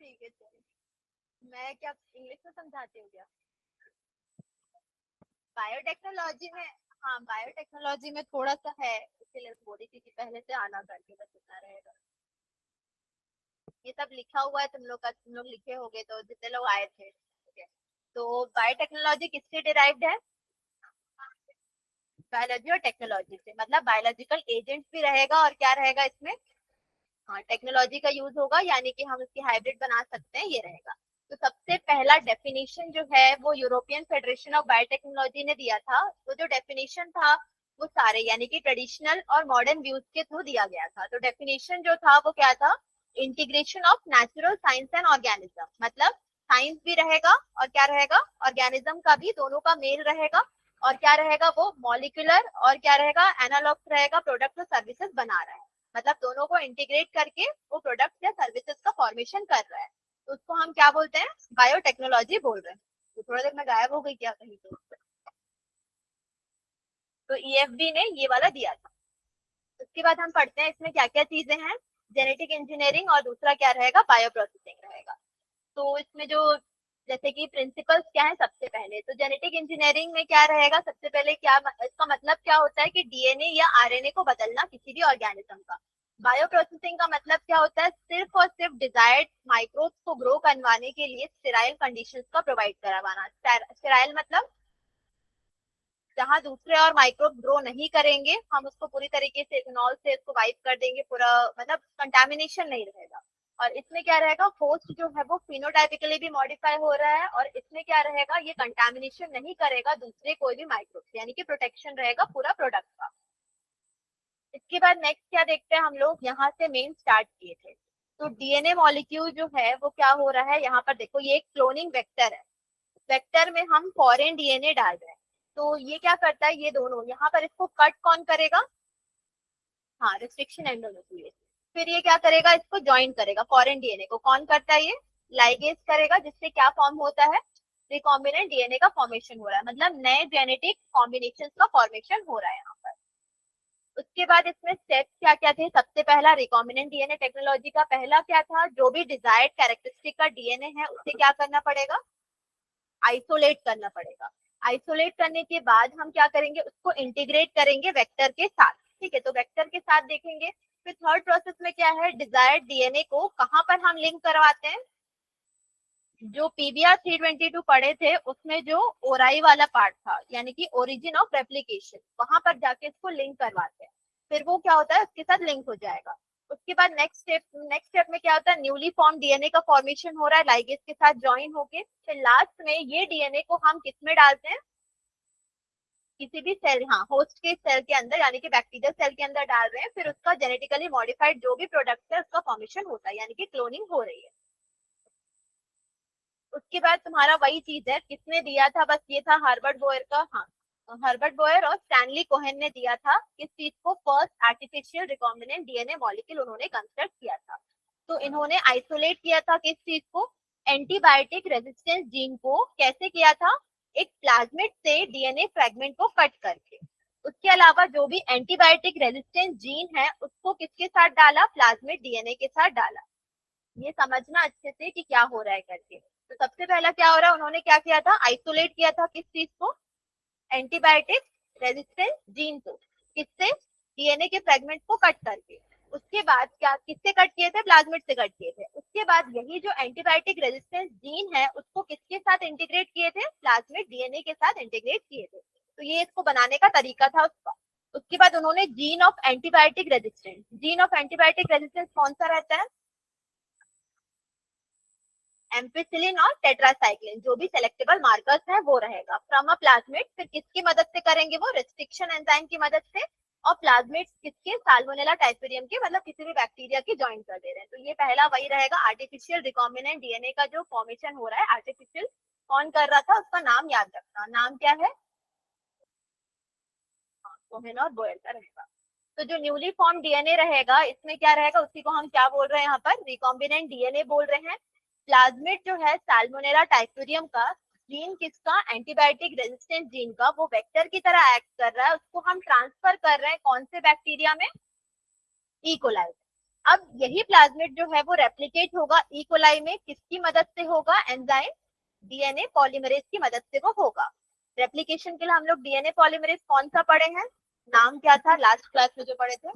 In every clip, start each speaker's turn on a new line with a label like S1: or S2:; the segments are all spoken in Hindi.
S1: ठीक है चलिए। मैं क्या इंग्लिश में समझाती हूँ क्या? बायोटेक्नोलॉजी में, हाँ बायोटेक्नोलॉजी में थोड़ा सा है, इसीलिए बोल रही थी कि पहले से आना करके बस इतना रहेगा। ये सब लिखा हुआ है तुम लोग का, तुम लोग लिखे होगे तो जितने लोग आए थे, ठीक है। तो बायोटेक्नोलॉजी किससे डिराइव्ड है? बायोलॉजी और टेक्नोलॉजी से, मतलब बायोलॉजिकल एजेंट भी रहेगा और क्या रहेगा इसमें, हाँ टेक्नोलॉजी का यूज होगा, यानी कि हम इसकी हाइब्रिड बना सकते हैं, ये रहेगा। तो सबसे पहला डेफिनेशन जो है वो यूरोपियन फेडरेशन ऑफ बायोटेक्नोलॉजी ने दिया था। तो जो डेफिनेशन था वो सारे यानी कि ट्रेडिशनल और मॉडर्न व्यूज के थ्रू दिया गया था। तो डेफिनेशन जो था वो क्या था? Integration of natural science and organism, मतलब साइंस भी रहेगा और क्या रहेगा, ऑर्गेनिज्म का भी, दोनों का मेल रहेगा। और क्या रहेगा वो मॉलिक्यूलर और क्या रहेगा, एनालॉग्स रहेगा, प्रोडक्ट और सर्विसेज बना रहा है। मतलब दोनों को इंटीग्रेट करके वो प्रोडक्ट या सर्विसेज का फॉर्मेशन कर रहा है। तो उसको हम क्या बोलते हैं? बायोटेक्नोलॉजी बोल रहे हैं। तो थोड़ा देर में गायब हो गई क्या कहीं तो ईएफबी ने ये वाला दिया था। उसके बाद हम पढ़ते हैं इसमें क्या क्या चीजें हैं। जेनेटिक इंजीनियरिंग और दूसरा क्या रहेगा, बायो प्रोसेसिंग रहेगा। तो इसमें जो जैसे कि प्रिंसिपल्स क्या है, सबसे पहले तो जेनेटिक इंजीनियरिंग में क्या रहेगा, सबसे पहले क्या इसका मतलब क्या होता है कि डीएनए या आरएनए को बदलना किसी भी ऑर्गेनिज्म का। बायो प्रोसेसिंग का मतलब क्या होता है, सिर्फ और सिर्फ डिजायर्ड माइक्रोब्स को ग्रो करवाने के लिए स्टेराइल कंडीशंस का प्रोवाइड करवाना। स्टेराइल मतलब जहां दूसरे और माइक्रोब ग्रो नहीं करेंगे, हम उसको पूरी तरीके से इथेनॉल से इसको वाइप कर देंगे पूरा, मतलब कंटामिनेशन नहीं रहेगा। और इसमें क्या रहेगा, होस्ट जो है वो फिनोटाइपिकली भी मॉडिफाई हो रहा है, और इसमें क्या रहेगा, ये कंटामिनेशन नहीं करेगा दूसरे कोई भी माइक्रोब, यानी कि प्रोटेक्शन रहेगा पूरा प्रोडक्ट का। इसके बाद नेक्स्ट क्या देखते हैं हम लोग, यहाँ से मेन स्टार्ट किए थे। तो डीएनए मॉलिक्यूल जो है वो क्या हो रहा है, यहाँ पर देखो ये एक क्लोनिंग वेक्टर है। वेक्टर में हम फॉरेन डीएनए डाल रहे हैं। तो ये क्या करता है, ये दोनों यहाँ पर इसको कट कौन करेगा, हाँ रिस्ट्रिक्शन एंडोन्यूक्लियस। फिर ये क्या करेगा, इसको ज्वाइन करेगा, फॉरेन डीएनए को कौन करता है, ये लाइगेज करेगा, जिससे क्या फॉर्म होता है, रिकॉम्बिनेंट डीएनए का फॉर्मेशन हो रहा है, मतलब नए जेनेटिक कॉम्बिनेशन का फॉर्मेशन हो रहा है यहाँ पर। उसके बाद इसमें स्टेप्स क्या क्या थे, सबसे पहला रिकॉम्बिनेंट डीएनए टेक्नोलॉजी का पहला क्या था, जो भी डिजायर्ड कैरेक्टरिस्टिक का डीएनए है उसे क्या करना पड़ेगा, आइसोलेट करना पड़ेगा। आइसोलेट करने के बाद हम क्या करेंगे, उसको इंटीग्रेट करेंगे वेक्टर के साथ। ठीक है, तो वेक्टर के साथ देखेंगे। फिर थर्ड प्रोसेस में क्या है, डिजायर्ड डीएनए को कहां पर हम लिंक करवाते हैं, जो पीबीआर 322 पढ़े थे उसमें जो ओराई वाला पार्ट था, यानी कि ओरिजिन ऑफ रेप्लिकेशन, वहां पर जाके इसको लिंक करवाते हैं। फिर वो क्या होता है, उसके साथ लिंक हो जाएगा। उसके बाद नेक्स्ट स्टेप में क्या होता है, न्यूली फॉर्म डीएनए का फॉर्मेशन हो रहा है लाइगेज के साथ ज्वाइन होके। फिर लास्ट में ये डीएनए को हम किस में डालते हैं, किसी भी सेल, हाँ होस्ट के सेल के अंदर, यानी कि बैक्टीरियल सेल के अंदर डाल रहे हैं। फिर उसका जेनेटिकली मॉडिफाइड जो भी प्रोडक्ट है उसका फॉर्मेशन होता है, यानी कि क्लोनिंग हो रही है। उसके बाद तुम्हारा वही चीज है, किसने दिया था, बस ये था हर्बर्ट बोयर का, हाँ हर्बर्ट बोयर और स्टैनली कोहेन ने दिया था। किस चीज को, first artificial recombinant DNA molecule उन्होंने कंस्ट्रक्ट किया था। तो इन्होंने आइसोलेट किया था किस चीज को, एंटीबायोटिक रेजिस्टेंस जीन को। कैसे किया था, एक प्लाज्मिड से डीएनए फ्रेगमेंट को कट करके। उसके अलावा जो भी एंटीबायोटिक रेजिस्टेंस जीन है उसको किसके साथ डाला, प्लाज्मिड डीएनए के साथ डाला। ये समझना अच्छे से कि क्या हो रहा है करके। तो सबसे पहला क्या हो रहा है, उन्होंने क्या किया था, आइसोलेट किया था किस चीज को, एंटीबायोटिक रेजिस्टेंस जीन को, किससे, डीएनए के फ्रेगमेंट को कट करके। उसके बाद क्या, किससे कट किए थे, प्लाज्मिड से कट किए थे। उसके बाद यही जो एंटीबायोटिक रेजिस्टेंस जीन है उसको किसके साथ इंटीग्रेट किए थे, प्लाज्मिड डीएनए के साथ इंटीग्रेट किए थे। तो ये इसको बनाने का तरीका था उसका। उसके बाद उन्होंने gene of antibiotic resistance, gene of antibiotic resistance कौन सा रहता है, एम्पिसिलिन और टेट्रासाइक्लिन, जो भी सेलेक्टेबल मार्कर्स है वो रहेगा फ्रॉम अ प्लाज्मिड। फिर किसकी मदद से करेंगे वो, रेस्ट्रिक्शन एंजाइम की मदद से। और प्लाज्मिड किसके, साल्मोनेला टाइफेरियम के, मतलब किसी भी बैक्टीरिया की ज्वाइन कर दे रहे हैं। तो ये पहला वही रहेगा, आर्टिफिशियल रिकॉम्बिनेंट डीएनए का जो फॉर्मेशन हो रहा है, आर्टिफिशियल कौन कर रहा था, उसका नाम याद रखना, नाम क्या है, कोहेन और बोयर का रहेगा। तो जो न्यूली फॉर्म डीएनए रहेगा इसमें क्या रहेगा, उसी को हम क्या बोल रहे हैं यहाँ पर, रिकॉम्बिनेंट डीएनए बोल रहे हैं। प्लाज्मिड जो है साल्मोनेला टाइफेरियम का, जीन किसका, एंटीबायोटिक रेजिस्टेंस जीन का, वो वेक्टर की तरह एक्ट कर रहा है, उसको हम ट्रांसफर कर रहे हैं कौन से बैक्टीरिया में, ई कोलाई। अब यही प्लाज्मिड जो है वो रेप्लिकेट होगा ई कोलाई में, किसकी मदद से होगा? एंजाइम डीएनए पॉलीमरेज की मदद से वो होगा। रेप्लिकेशन के लिए हम लोग डीएनए पॉलीमरेज कौन सा पढ़े हैं, नाम क्या था लास्ट क्लास में जो पढ़े थे?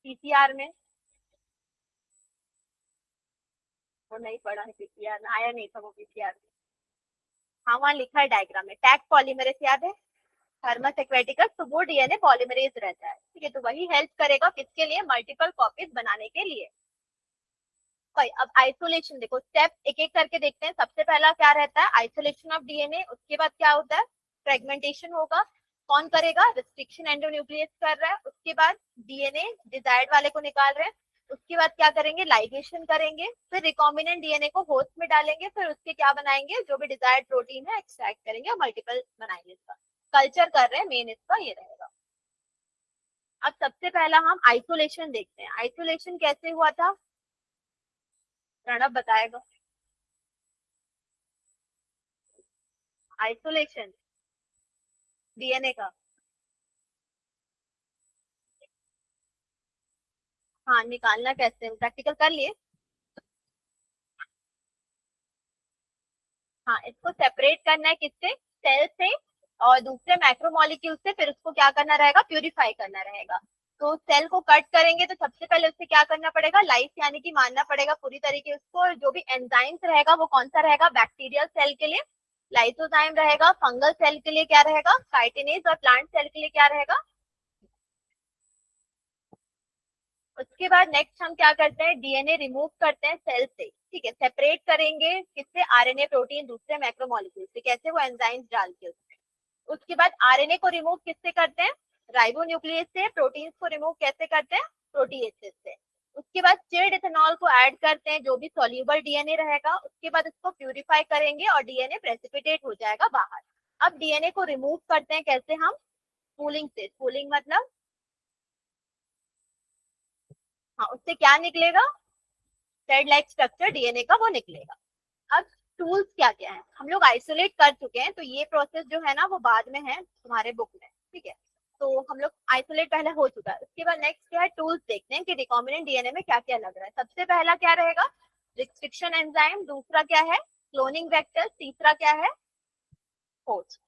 S1: पीसीआर में? वो नहीं पढ़ा है, पीसीआर में आया नहीं था वो पीसीआर में। हाँ वहाँ लिखा है डायग्राम में, टैग पॉलीमरेज याद है, थर्मस एक्वेटिकस, तो वो डीएनए पॉलीमरेज रहता है, ठीक है। तो वही हेल्प करेगा किसके लिए? मल्टीपल कॉपीज बनाने के लिए। अब आइसोलेशन देखो, स्टेप एक एक करके देखते हैं। सबसे पहला क्या रहता है? Isolation of DNA. उसके बाद क्या होता है? फ्रेगमेंटेशन होगा। कौन करेगा? रिस्ट्रिक्शन एंडोन्यूक्लियस कर रहा है। उसके बाद डीएनए डिजायर्ड वाले को निकाल रहे हैं। उसके बाद क्या करेंगे? लाइगेशन करेंगे, फिर रिकॉम्बिनेंट डीएनए को होस्ट में डालेंगे, फिर उसके क्या बनाएंगे? जो भी डिजायर्ड प्रोटीन है एक्सट्रैक्ट करेंगे और मल्टीपल बनाएंगे। इसका कल्चर कर रहे हैं, मेन इसका ये रहेगा। अब सबसे पहला हम आइसोलेशन देखते हैं। आइसोलेशन कैसे हुआ था? प्रणब बताएगा। आइसोलेशन डीएनए का, हाँ निकालना कैसे, प्रैक्टिकल कर लिए? हाँ इसको सेपरेट करना है, किससे? सेल से और दूसरे मैक्रोमोलिक्यूल से, फिर उसको क्या करना रहेगा? प्यूरिफाई करना रहेगा। तो सेल को कट करेंगे तो सबसे पहले उससे क्या करना पड़ेगा? लाइस यानी कि मारना पड़ेगा पूरी तरीके उसको। और जो भी एंजाइम्स रहेगा वो कौन सा रहेगा? बैक्टीरियल सेल के लिए लाइसोजाइम रहेगा, फंगल सेल के लिए क्या रहेगा? काइटिनेज, और प्लांट सेल के लिए क्या रहेगा? उसके बाद नेक्स्ट हम क्या करते हैं? डीएनए रिमूव करते हैं सेल से, ठीक है। सेपरेट करेंगे किससे? आरएनए प्रोटीन दूसरे मैक्रोमोलिक्यूल से। कैसे? वो एंजाइम्स डाल के। उसके बाद आरएनए को रिमूव किससे करते हैं? राइबोन्यूक्लियस से। प्रोटीन्स को रिमूव कैसे करते हैं? प्रोटीएसेस से। उसके बाद चिल्ड इथेनॉल को ऐड करते हैं, जो भी सॉल्युबल डीएनए रहेगा। उसके बाद इसको प्यूरिफाई करेंगे और डीएनए प्रेसिपिटेट हो जाएगा बाहर। अब डीएनए को रिमूव करते हैं कैसे? हम स्पूलिंग से। स्पूलिंग मतलब, हाँ उससे क्या निकलेगा? थ्रेड लाइक स्ट्रक्चर डीएनए का वो निकलेगा। अब टूल्स क्या क्या है? हम लोग आइसोलेट कर चुके हैं, तो ये प्रोसेस जो है ना वो बाद में है तुम्हारे बुक में, ठीक है। तो हम लोग आइसोलेट पहले हो चुका है। उसके बाद नेक्स्ट क्या है? टूल्स देखते हैं कि रिकॉम्बिनेंट डीएनए में क्या क्या लग रहा है। सबसे पहला क्या रहेगा? Restriction enzyme. दूसरा क्या है? Cloning vector. तीसरा क्या है? होस्ट।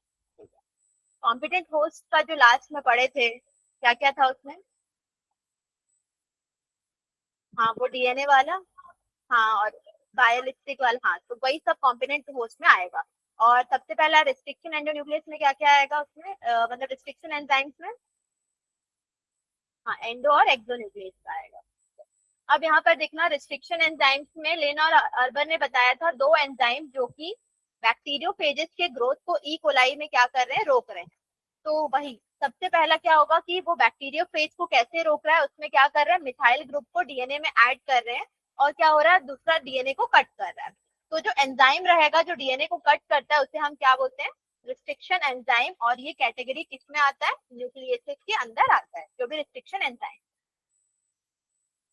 S1: कॉम्पिटेंट होस्ट का जो लास्ट में पढ़े थे, क्या क्या था उसमें? हाँ वो डीएनए वाला, हाँ और बायोलिस्टिक वाला, हाँ तो वही सब कॉम्पोनेंट होस्ट में आएगा। और सबसे पहला रिस्ट्रिक्शन एंडोन्यूक्लियस में क्या क्या आएगा उसमें? मतलब रिस्ट्रिक्शन एंजाइम्स में, हाँ एंडो और एक्सोन्यूक्लियस का आएगा। अब यहाँ पर देखना, रिस्ट्रिक्शन एंजाइम्स में लेना और अर्बन ने बताया था दो एंजाइम जो कि बैक्टीरियोफेजेस के ग्रोथ को ई कोलाई में क्या कर रहे हैं? रोक रहे हैं। तो वही सबसे पहला क्या होगा कि वो बैक्टीरियोफेज को कैसे रोक रहा है? उसमें क्या कर रहे हैं? मिथाइल ग्रुप को डीएनए में ऐड कर रहे हैं, और क्या हो रहा है? दूसरा डीएनए को कट कर रहा है। तो जो एंजाइम रहेगा जो डीएनए को कट करता है उसे हम क्या बोलते हैं? Restriction enzyme. और ये कैटेगरी किसमें आता है? न्यूक्लियस के अंदर आता है, जो भी रिस्ट्रिक्शन एंजाइम।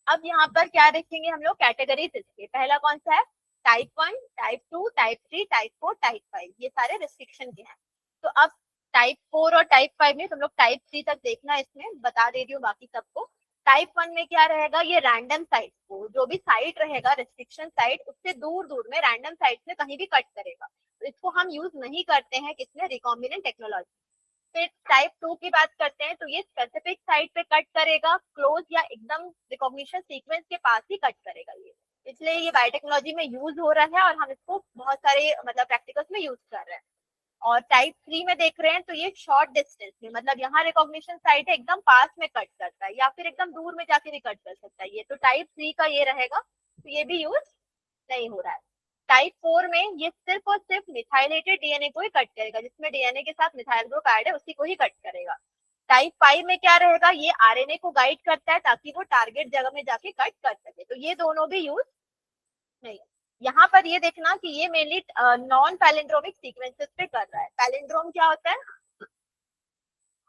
S1: अब यहाँ पर क्या देखेंगे हम लोग? कैटेगरीज इसके। पहला कौन सा है? Type 1, type 2, type 3, type 4, type 5, ये सारे रिस्ट्रिक्शन के हैं। तो अब टाइप 4 और टाइप 5 में तुम लोग टाइप 3 तक देखना, इसमें बता दे रही हूँ बाकी सबको। टाइप 1 में क्या रहेगा? ये रैंडम साइट को, जो भी साइट रहेगा रिस्ट्रिक्शन साइट, उससे दूर दूर में रैंडम साइट में कहीं भी कट करेगा। तो इसको हम यूज नहीं करते हैं किसमें? Recombinant technology. फिर टाइप 2 की बात करते हैं, तो ये स्पेसिफिक साइट पे कट करेगा, क्लोज या एकदम रिकॉग्निशन सीक्वेंस के पास ही कट करेगा ये। इसलिए ये बायोटेक्नोलॉजी में यूज हो रहा है और हम इसको बहुत सारे मतलब प्रैक्टिकल्स में यूज कर रहे हैं। और टाइप 3 में देख रहे हैं तो ये शॉर्ट डिस्टेंस में, मतलब यहाँ रिकॉग्निशन साइट है, एकदम पास में कट करता है या फिर एकदम दूर में जाके भी कट कर सकता है ये। तो टाइप 3 का ये रहेगा, तो ये भी यूज नहीं हो रहा है। टाइप 4 में ये सिर्फ और सिर्फ मिथाइलेटेड डीएनए को ही कट करेगा, जिसमें डीएनए के साथ मिथाइल ग्रुप ऐड है उसी को ही कट करेगा। टाइप 5 में क्या रहेगा? ये आरएनए को गाइड करता है ताकि वो टारगेट जगह में जाके कट कर सके। तो ये दोनों भी यूज नहीं। यहाँ पर ये देखना कि ये मेनली नॉन पैलिंड्रोमिक सीक्वेंसेस पे कर रहा है। पैलिंड्रोम क्या होता है?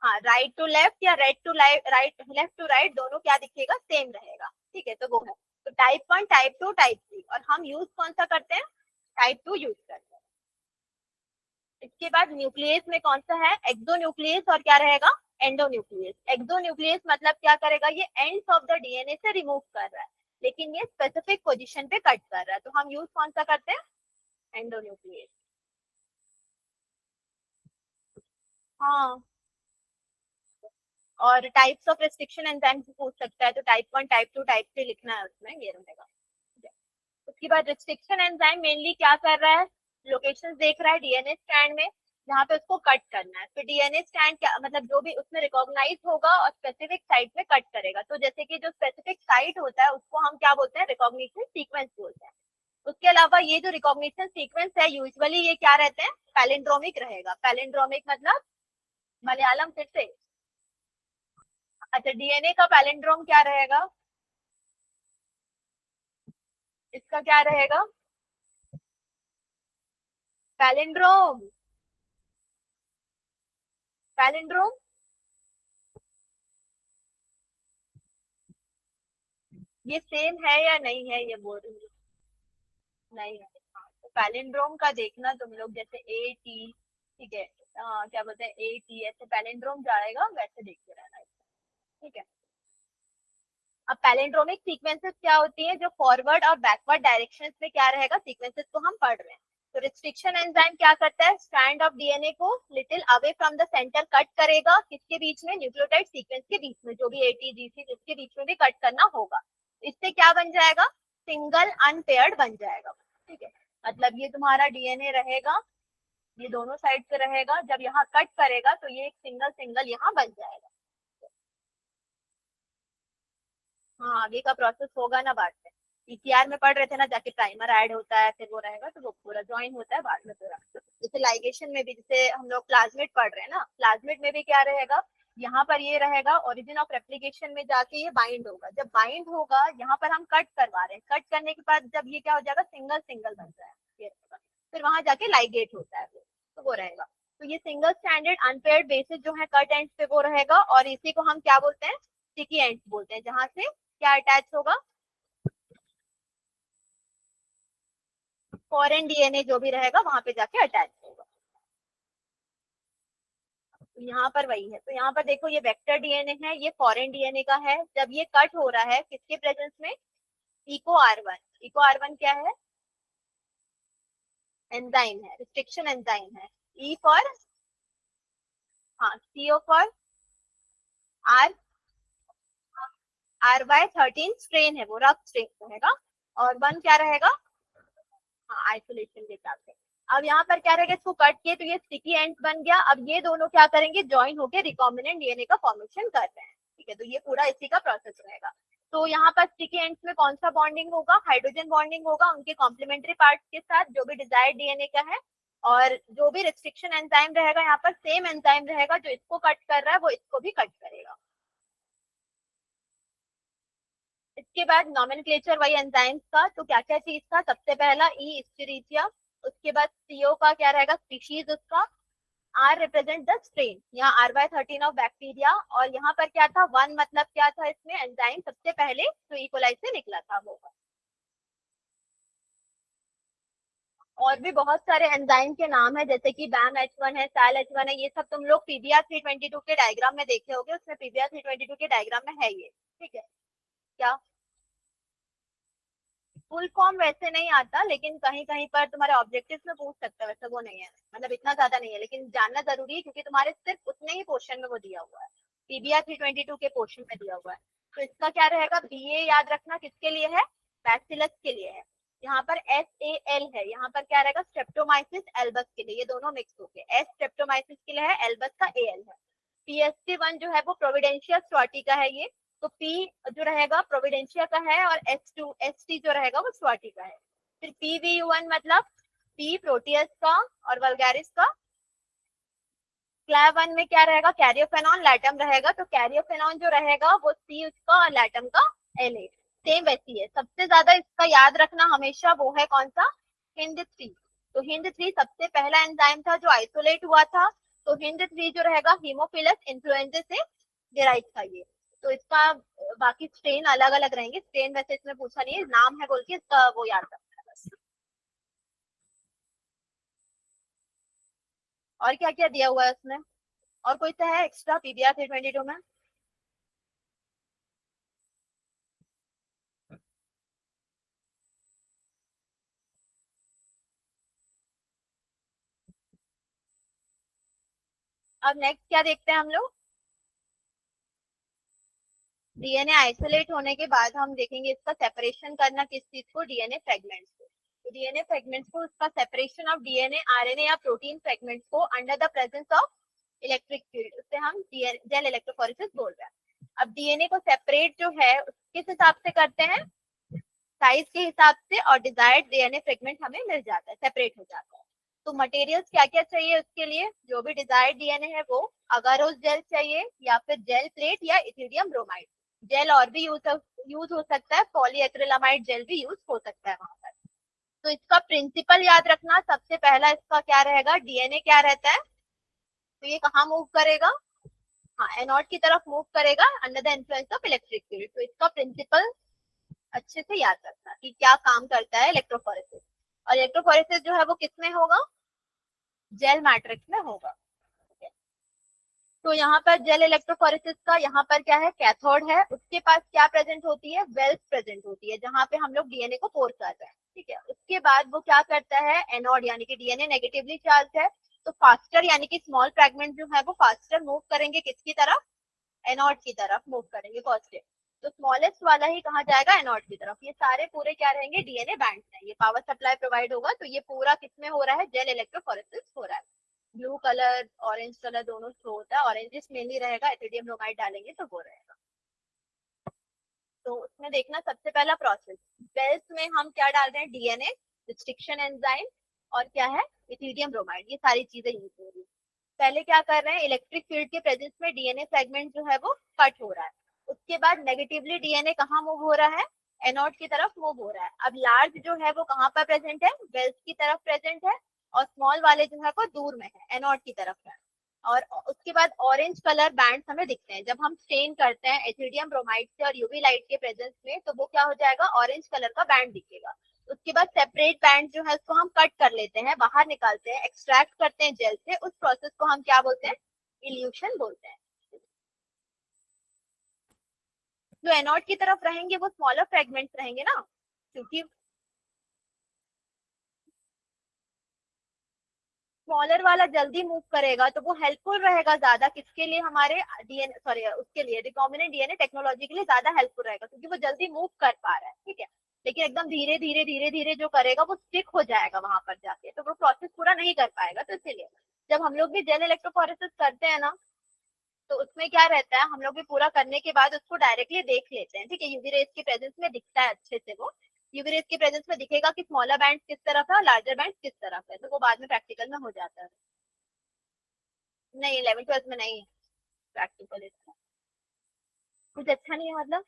S1: हाँ राइट टू लेफ्ट या right to right, left to right, दोनों क्या दिखेगा? सेम रहेगा, ठीक है। तो वो है, तो टाइप 1, टाइप 2, टाइप 3, और हम यूज कौन सा करते हैं? टाइप 2 यूज करते हैं। इसके बाद न्यूक्लियस में कौन सा है? एक्सोन्यूक्लियस और क्या रहेगा? एंडोन्यूक्लियस। एक्सोन्यूक्लियस मतलब क्या करेगा, ये एंड्स ऑफ द डीएनए से रिमूव कर रहा है, लेकिन ये स्पेसिफिक पोजीशन पे कट कर रहा है, तो हम यूज कौन सा करते हैं, एंडोन्यूक्लियस। हाँ, और टाइप्स ऑफ रेस्ट्रिक्शन एंजाइम पूछ सकता है, तो टाइप 1 टाइप 2 टाइप 3 लिखना है उसमें, ये रहेगा। उसके बाद रिस्ट्रिक्शन एंजाइम मेनली क्या कर रहा है, लोकेशन देख रहा है डीएनए स्ट्रैंड में जहाँ पे उसको कट करना है, फिर डीएनए स्ट्रैंड क्या मतलब जो भी उसमें रिकॉग्नाइज होगा और स्पेसिफिक साइट में कट करेगा, तो जैसे कि जो स्पेसिफिक साइट होता है उसको हम क्या बोलते हैं, रिकॉग्निशन सीक्वेंस बोलते हैं। उसके अलावा ये जो रिकॉग्निशन सीक्वेंस है यूजुअली ये क्या रहते हैं, पैलिंड्रोमिक रहेगा। पैलिंड्रोमिक मतलब मलयालम फिर से, अच्छा डीएनए का पैलिंड्रोम क्या रहेगा, इसका क्या रहेगा, पैलिंड्रोम, पैलिंड्रोम ये सेम है या नहीं है, ये बोल रही हूँ। नहीं है, हाँ, तो पैलिंड्रोम का देखना तुम लोग, जैसे ए टी, ठीक है, क्या बोलते हैं ए टी, ऐसे पैलिंड्रोम जाएगा वैसे देखते रहना है, ठीक है। अब पैलिंड्रोमिक सीक्वेंसेस क्या होती है, जो फॉरवर्ड और बैकवर्ड डायरेक्शंस में क्या रहेगा, सीक्वेंसेस को हम पढ़ रहे हैं। तो रिस्ट्रिक्शन एंजाइम क्या करता है, स्ट्रैंड ऑफ डीएनए को little away from the centre cut करेगा, किसके बीच में, न्यूक्लियोटाइड सीक्वेंस के बीच में, जो भी एटी जीसी जिसके बीच में भी कट करना होगा। इससे क्या बन जाएगा, सिंगल अनपेयर्ड बन जाएगा, ठीक है। मतलब ये तुम्हारा डीएनए रहेगा, ये दोनों साइड से रहेगा, जब यहाँ कट करेगा तो ये एक सिंगल सिंगल यहाँ बन जाएगा। हाँ, आगे का प्रोसेस होगा ना बाद में, पीसीआर में पढ़ रहे थे ना, जाके प्राइमर ऐड होता है, फिर वो रहेगा तो वो पूरा ज्वाइन होता है बाद में पूरा। जैसे लाइगेशन में भी, जैसे हम लोग प्लाज्मिड पढ़ रहे हैं ना, प्लाज्मिड में भी क्या रहेगा, यहाँ पर ये रहेगा, ओरिजिन ऑफ रेप्लिकेशन में जाके ये बाइंड होगा, जब बाइंड होगा यहाँ पर हम कट करवा रहे हैं, कट करने के बाद जब ये क्या हो जाएगा, सिंगल सिंगल बन जाएगा, फिर वहां जाके लाइगेट होता है, तो वो रहेगा। तो ये सिंगल स्टैंडर्ड अनपेयर्ड बेसिस जो है कट एंड पे वो रहेगा, और इसी को हम क्या बोलते हैं, स्टिकी एंड बोलते हैं, जहां से क्या अटैच होगा, फॉरेन डीएनए जो भी रहेगा वहां पे जाके अटैच होगा। तो यहाँ पर वही है, तो यहाँ पर देखो ये वेक्टर डीएनए है, ये फॉरेन डीएनए का है, जब ये कट हो रहा है किसके प्रेजेंस में, eco R one. Eco R one क्या है, एंजाइम है, रिस्ट्रिक्शन एंजाइम है। ई फॉर, हाँ C O for R, R Y 13 strain है, वो रफ स्ट्रेन रहेगा, और वन क्या रहेगा, हाँ आइसोलेशन के हिसाब से। अब यहाँ पर क्या रहेगा, इसको कट किए तो ये स्टिकी एंड बन गया, अब ये दोनों क्या करेंगे, ज्वाइन होकर रिकॉम्बिनेंट डीएनए का फॉर्मेशन कर रहे हैं, ठीक है। तो ये पूरा इसी का प्रोसेस रहेगा। तो यहाँ पर स्टिकी एंड्स में कौन सा बॉन्डिंग होगा, हाइड्रोजन बॉन्डिंग होगा उनके कॉम्प्लीमेंट्री पार्ट के साथ, जो भी डिजायर्ड डीएनए का है, और जो भी रिस्ट्रिक्शन एंजाइम रहेगा यहाँ पर सेम एंजाइम रहेगा, जो इसको कट कर रहा है वो इसको भी कट करेगा। इसके बाद नॉमेनक्लेचर वही एंजाइम्स का, तो क्या क्या चीज था, सबसे पहला ई स्टिरिचिया, उसके बाद सीओ का क्या रहेगा, स्पीशीज उसका, आर रिप्रेजेंट द स्ट्रेन, यहाँ आर वाई 13 ऑफ बैक्टीरिया, और यहाँ पर क्या था, वन मतलब क्या था, इसमें एंजाइम सबसे पहले जो इकोलाई से निकला था वो। और भी बहुत सारे एंजाइम के नाम है, जैसे कि बैम एच वन है, साल एच वन है, ये सब तुम लोग पीबीआर 322 के डायग्राम में देखे होगे, उसमें पीबीआर 322 के डायग्राम में है ये, ठीक है। क्या फुल फॉर्म वैसे नहीं आता, लेकिन कहीं कहीं पर तुम्हारे ऑब्जेक्टिव में पूछ सकते हैं, वैसे वो नहीं है, मतलब इतना ज्यादा नहीं है, लेकिन जानना जरूरी है क्योंकि तुम्हारे सिर्फ उतने ही पोर्शन में वो दिया हुआ है, पीबीआर 322 के पोर्शन में दिया हुआ है। तो इसका क्या रहेगा, बीए याद रखना किसके लिए है, बैसिलस के लिए है। यहाँ पर एस ए एल है, यहाँ पर क्या रहेगा, स्ट्रेप्टोमाइसिस एल्बस के लिए, ये दोनों मिक्स होके एस स्ट्रेप्टोमाइसिस के लिए है, एल्बस का एल है। पीएसटी वन जो है वो प्रोविडेंशिया स्वाटी का है ये, तो पी जो रहेगा प्रोविडेंशिया का है, और एस टी जो रहेगा वो स्वाटी का है। फिर पीवी1 मतलब पी प्रोटियस का और वल्गैरिस का। क्लैव वन में क्या रहेगा, कैरियोफेनॉन लैटम रहेगा, तो कैरियोफेनॉन जो रहेगा वो सी उसका और लैटम का एल ए, सेम वैसी है। सबसे ज्यादा इसका याद रखना हमेशा वो है कौन सा, हिंद थ्री। तो हिंद थ्री सबसे पहला एंजाइम था जो आइसोलेट हुआ था, तो हिंद थ्री जो रहेगा हीमोफिलस इन्फ्लुएंजा से डिराइव था ये। तो इसका बाकी स्ट्रेन अलग अलग रहेंगे, स्ट्रेन वैसे इसमें पूछा नहीं है, नाम है बोल के इसका वो याद रखना है बस। और क्या क्या दिया हुआ है उसमें, और कोई सा है एक्स्ट्रा पीबीआर 322 में? अब नेक्स्ट क्या देखते हैं हम लोग? डीएनए आइसोलेट होने के बाद हम देखेंगे इसका सेपरेशन करना, किस चीज को? डीएनए फ्रेगमेंट्स को। तो डीएनए फ्रेगमेंट्स को, उसका सेपरेशन ऑफ डीएनए आरएनए या प्रोटीन फ्रेगमेंट्स को under the presence of electric field, उससे हम जेल इलेक्ट्रोफोरेसिस बोल रहे हैं। अब डीएनए को सेपरेट जो है किस हिसाब से करते हैं? साइज के हिसाब से, और डिजायर्ड डीएनए फ्रेगमेंट हमें मिल जाता है, सेपरेट हो जाता है। तो मटेरियल्स क्या क्या चाहिए उसके लिए? जो भी डिजायर्ड डीएनए है वो अगारोस जेल चाहिए, या फिर जेल प्लेट, या इथिडियम ब्रोमाइड जेल। और भी यूज हो सकता है, पॉलीएक्रिलामाइड जेल भी यूज हो सकता है वहां पर। तो इसका प्रिंसिपल याद रखना, सबसे पहला इसका क्या रहेगा? डीएनए क्या रहता है? तो ये कहाँ मूव करेगा? हाँ, एनोड की तरफ मूव करेगा under the influence of electric field. तो इसका प्रिंसिपल अच्छे से याद रखना कि क्या काम करता है इलेक्ट्रोफोरेसिस। और इलेक्ट्रोफोरेसिस जो है वो किसमें होगा? जेल मैट्रिक्स में होगा। तो यहाँ पर जेल इलेक्ट्रोफोरेसिस का यहाँ पर क्या है? कैथोड है, उसके पास क्या प्रेजेंट होती है? वेल्स प्रेजेंट होती है, जहां पे हम लोग डीएनए को पोर कर रहे हैं। ठीक है, उसके बाद वो क्या करता है? एनोड यानी कि डीएनए नेगेटिवली चार्ज है, तो फास्टर यानी कि स्मॉल फ्रैगमेंट जो है वो फास्टर मूव करेंगे, किसकी तरफ? एनोड की तरफ मूव करेंगे, पॉजिटिव। तो स्मॉलेस्ट वाला ही कहाँ जाएगा? एनोड की तरफ। ये सारे पूरे क्या रहेंगे? डीएनए बैंड हैं। ये पावर सप्लाई प्रोवाइड होगा, तो ये पूरा किसमें हो रहा है? जेल इलेक्ट्रोफोरेसिस हो रहा है। ब्लू कलर, ऑरेंज कलर दोनों शो होता है। ऑरेंज मेनली रहेगा, एथिडियम ब्रोमाइड डालेंगे तो वो रहेगा। तो उसमें देखना सबसे पहला प्रोसेस, बेल्स में हम क्या डाल रहे हैं? डीएनए रिस्ट्रिक्शन एंजाइम, और क्या है? Ethidium bromide. ये सारी चीजें यूज हो रही है। पहले क्या कर रहे हैं? इलेक्ट्रिक फील्ड के प्रेजेंस में डीएनए फ्रेगमेंट जो है वो कट हो रहा है। उसके बाद नेगेटिवली डीएनए कहाँ मूव हो रहा है? एनोड की तरफ मूव हो रहा है। अब लार्ज जो है वो कहाँ पर प्रेजेंट है? वेल्स की तरफ प्रेजेंट है, और स्मॉल वाले जो है वो दूर में है, एनोड की तरफ है। और उसके बाद ऑरेंज कलर बैंड हमें दिखते हैं जब हम स्टेन करते हैं एथिडियम ब्रोमाइड से और यूवी लाइट के प्रेजेंस में, तो वो क्या हो जाएगा? ऑरेंज कलर का बैंड दिखेगा। उसके बाद सेपरेट बैंड जो है उसको हम कट कर लेते हैं, बाहर निकालते हैं, एक्सट्रैक्ट करते हैं जेल से। उस प्रोसेस को हम क्या बोलते हैं? इल्यूशन बोलते हैं। जो एनोड की तरफ रहेंगे वो स्मॉलर फ्रेगमेंट्स रहेंगे ना, क्योंकि स्मॉलर वाला जल्दी मूव करेगा, तो वो हेल्पफुल रहेगा ज्यादा किसके लिए? हमारे डीएनए, सॉरी उसके लिए, रिकॉम्बिनेंट डीएनए टेक्नोलॉजी के लिए ज्यादा हेल्पफुल रहेगा, क्योंकि वो जल्दी मूव कर पा रहा है। ठीक है, लेकिन एकदम धीरे धीरे धीरे धीरे जो करेगा वो स्टिक हो जाएगा वहां पर जाके, तो वो प्रोसेस पूरा नहीं कर पाएगा। तो इसीलिए जब हम लोग भी जेल इलेक्ट्रोफोरेसिस करते हैं ना, तो उसमें क्या रहता है? हम लोग भी पूरा करने के बाद उसको डायरेक्टली देख लेते हैं। ठीक है, यूवी रेस की प्रेजेंस में दिखता है अच्छे से वो। यूवी रेस की प्रेजेंस में दिखेगा कि स्मॉलर बैंड किस तरफ है और लार्जर बैंड किस तरफ है, तो वो बाद में प्रैक्टिकल में हो जाता है। नहीं, 11th 12th में नहीं प्रैक्टिकल इसका। कुछ अच्छा नहीं है मतलब?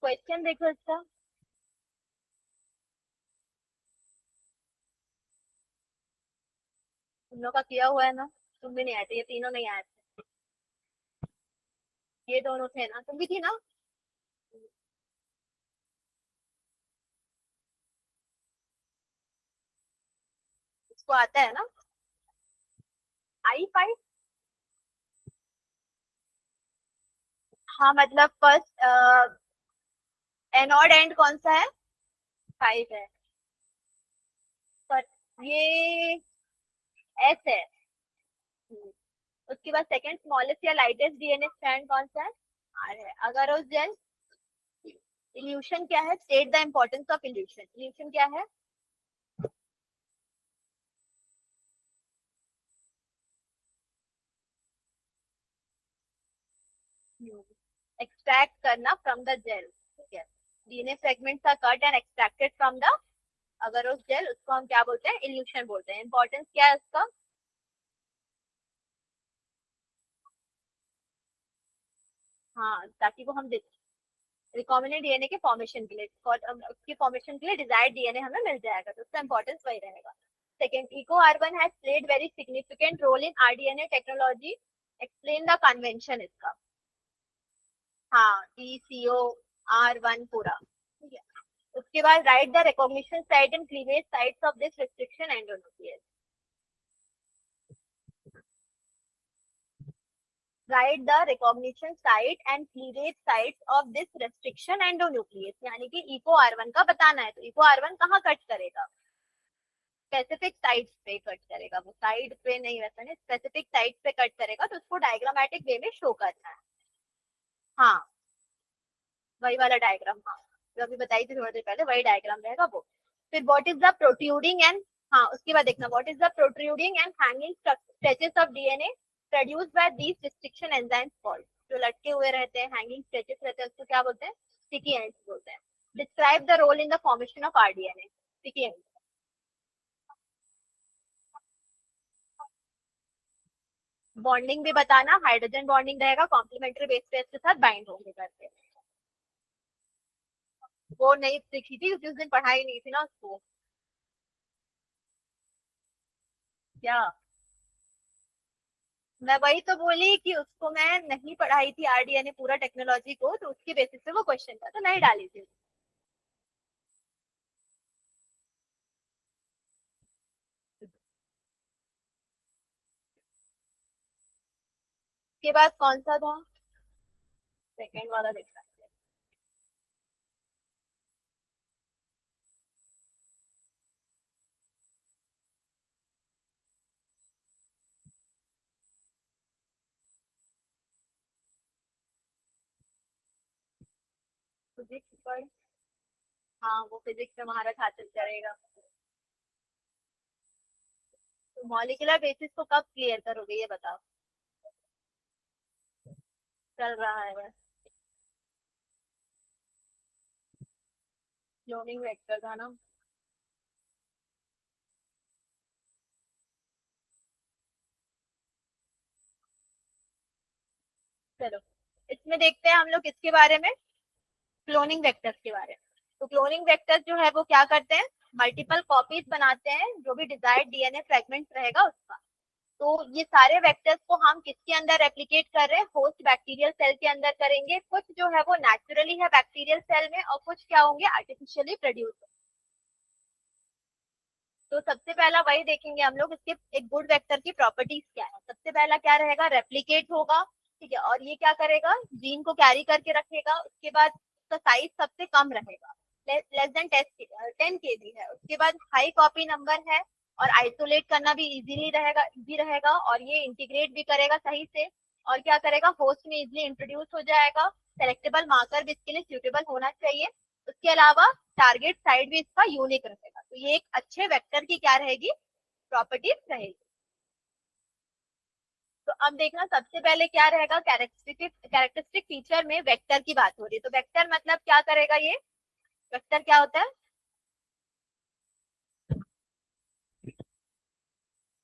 S1: क्वेश्चन देखो इसका। तुम लोग का किया हुआ है ना? तुम भी नहीं आए थे, ये तीनों नहीं आए थे। ये दोनों थे ना, तुम भी थी ना? इसको आता है ना? I5? हाँ, मतलब फर्स्ट एनोड एंड कौन सा है? 5 है। पर ये एस है। हम्म, उसके बाद सेकंड स्मॉलेस्ट या लाइटेस्ट डीएनए स्ट्रैंड कौन सा है? आर है। अगर उस जेल इल्यूशन क्या है? State the importance of elution. Elution क्या है? एक्सट्रैक्ट करना फ्रॉम द जेल। ठीक है, DNA fragments are cut and extracted from the अगर उस जेल, उसको हम क्या बोलते हैं? इल्यूशन बोलते हैं। इंपॉर्टेंस क्या है उसका? हाँ, ताकि वो हम रिकॉम्बिनेंट डीएनए के फॉर्मेशन के लिए, उसकी फॉर्मेशन के लिए डिजायर्ड डीएनए हमें मिल जाएगा, तो उसका इंपॉर्टेंस वही रहेगा। Second, eco R1 has played very significant role in rDNA technology. Explain the convention इसका। हाँ, ECO R1 पूरा। ठीक है, उसके बाद write the recognition site and cleavage sites of this restriction endonuclease. Write the recognition site and cleavage sites of this restriction endonuclease, यानी कि इको R1 का बताना है। तो इको R1 कहाँ कट करेगा? स्पेसिफिक साइट्स पे कट करेगा, वो साइड पे नहीं, वैसा नहीं, स्पेसिफिक साइट्स पे कट करेगा। तो उसको डायग्रामेटिक वे में शो करना है। हाँ, वही वाला डायग्राम, हाँ जो अभी बताई थी थोड़ी देर पहले, वही डायग्राम रहेगा वो। फिर what is the protruding end, हाँ उसके बाद देखना what is the protruding and hanging stretches of DNA produced by these restriction enzymes called, जो लटके हुए रहते हैं, हैंगिंग स्ट्रेचेस रहते हैं, उसको क्या बोलते हैं? स्टिकी एंड्स बोलते हैं। Describe the role in the formation of rDNA. Sticky ends, bonding भी बताना, हाइड्रोजन बॉन्डिंग रहेगा, कॉम्प्लीमेंट्री बेस पेयर के साथ बाइंड होंगे करके। वो नहीं सीखी थी क्योंकि उस दिन पढ़ाई नहीं थी ना उसको। क्या? मैं वही तो बोली कि उसको मैं नहीं पढ़ाई थी आरडीएनए पूरा टेक्नोलॉजी को, तो उसकी बेसिस पे वो क्वेश्चन था, तो नहीं डाली थी। उसके बाद कौन सा था? सेकंड वाला देखना है। फिजिक्स पर, हाँ वो फिजिक्स में महारत हासिल करेगा। तो मॉलिक्यूलर बेसिस को कब क्लियर करोगे ये बताओ? चल रहा है बस। क्लोनिंग वेक्टर था ना। चलो इसमें देखते हैं हम लोग किसके बारे में, क्लोनिंग वेक्टर्स के बारे में। तो क्लोनिंग वेक्टर्स जो है वो क्या करते हैं? मल्टीपल कॉपीज बनाते हैं जो भी डिजायर्ड डीएनए फ्रेगमेंट रहेगा उसका। तो ये सारे वेक्टर्स को हम किसके अंदर रेप्लिकेट कर रहे हैं? होस्ट बैक्टीरियल सेल के अंदर करेंगे। कुछ जो है वो नेचुरली है बैक्टीरियल सेल में, और कुछ क्या होंगे? Artificially produce. तो सबसे पहला वही देखेंगे हम लोग, इसके एक गुड वेक्टर की प्रॉपर्टीज क्या है। सबसे पहला क्या रहेगा? रेप्लिकेट होगा, ठीक है, और ये क्या करेगा? जीन को कैरी करके रखेगा। उसके बाद उसका साइज सबसे कम रहेगा, लेस देन 10 kb है। उसके बाद हाई कॉपी नंबर है, और आइसोलेट करना भी इजी रहेगा, और ये इंटीग्रेट भी करेगा सही से। और क्या करेगा? होस्ट में इजिली इंट्रोड्यूस हो जाएगा। सेलेक्टेबल मार्कर भी इसके लिए सुटेबल होना चाहिए। उसके अलावा टारगेट साइड भी इसका यूनिक रहेगा। तो ये एक अच्छे वेक्टर की क्या रहेगी? प्रॉपर्टीज रहेगी। तो अब देखना सबसे पहले क्या रहेगा, कैरेक्टरिस्टिक फीचर में वेक्टर की बात हो रही है। तो वेक्टर मतलब क्या करेगा ये? वेक्टर क्या होता है?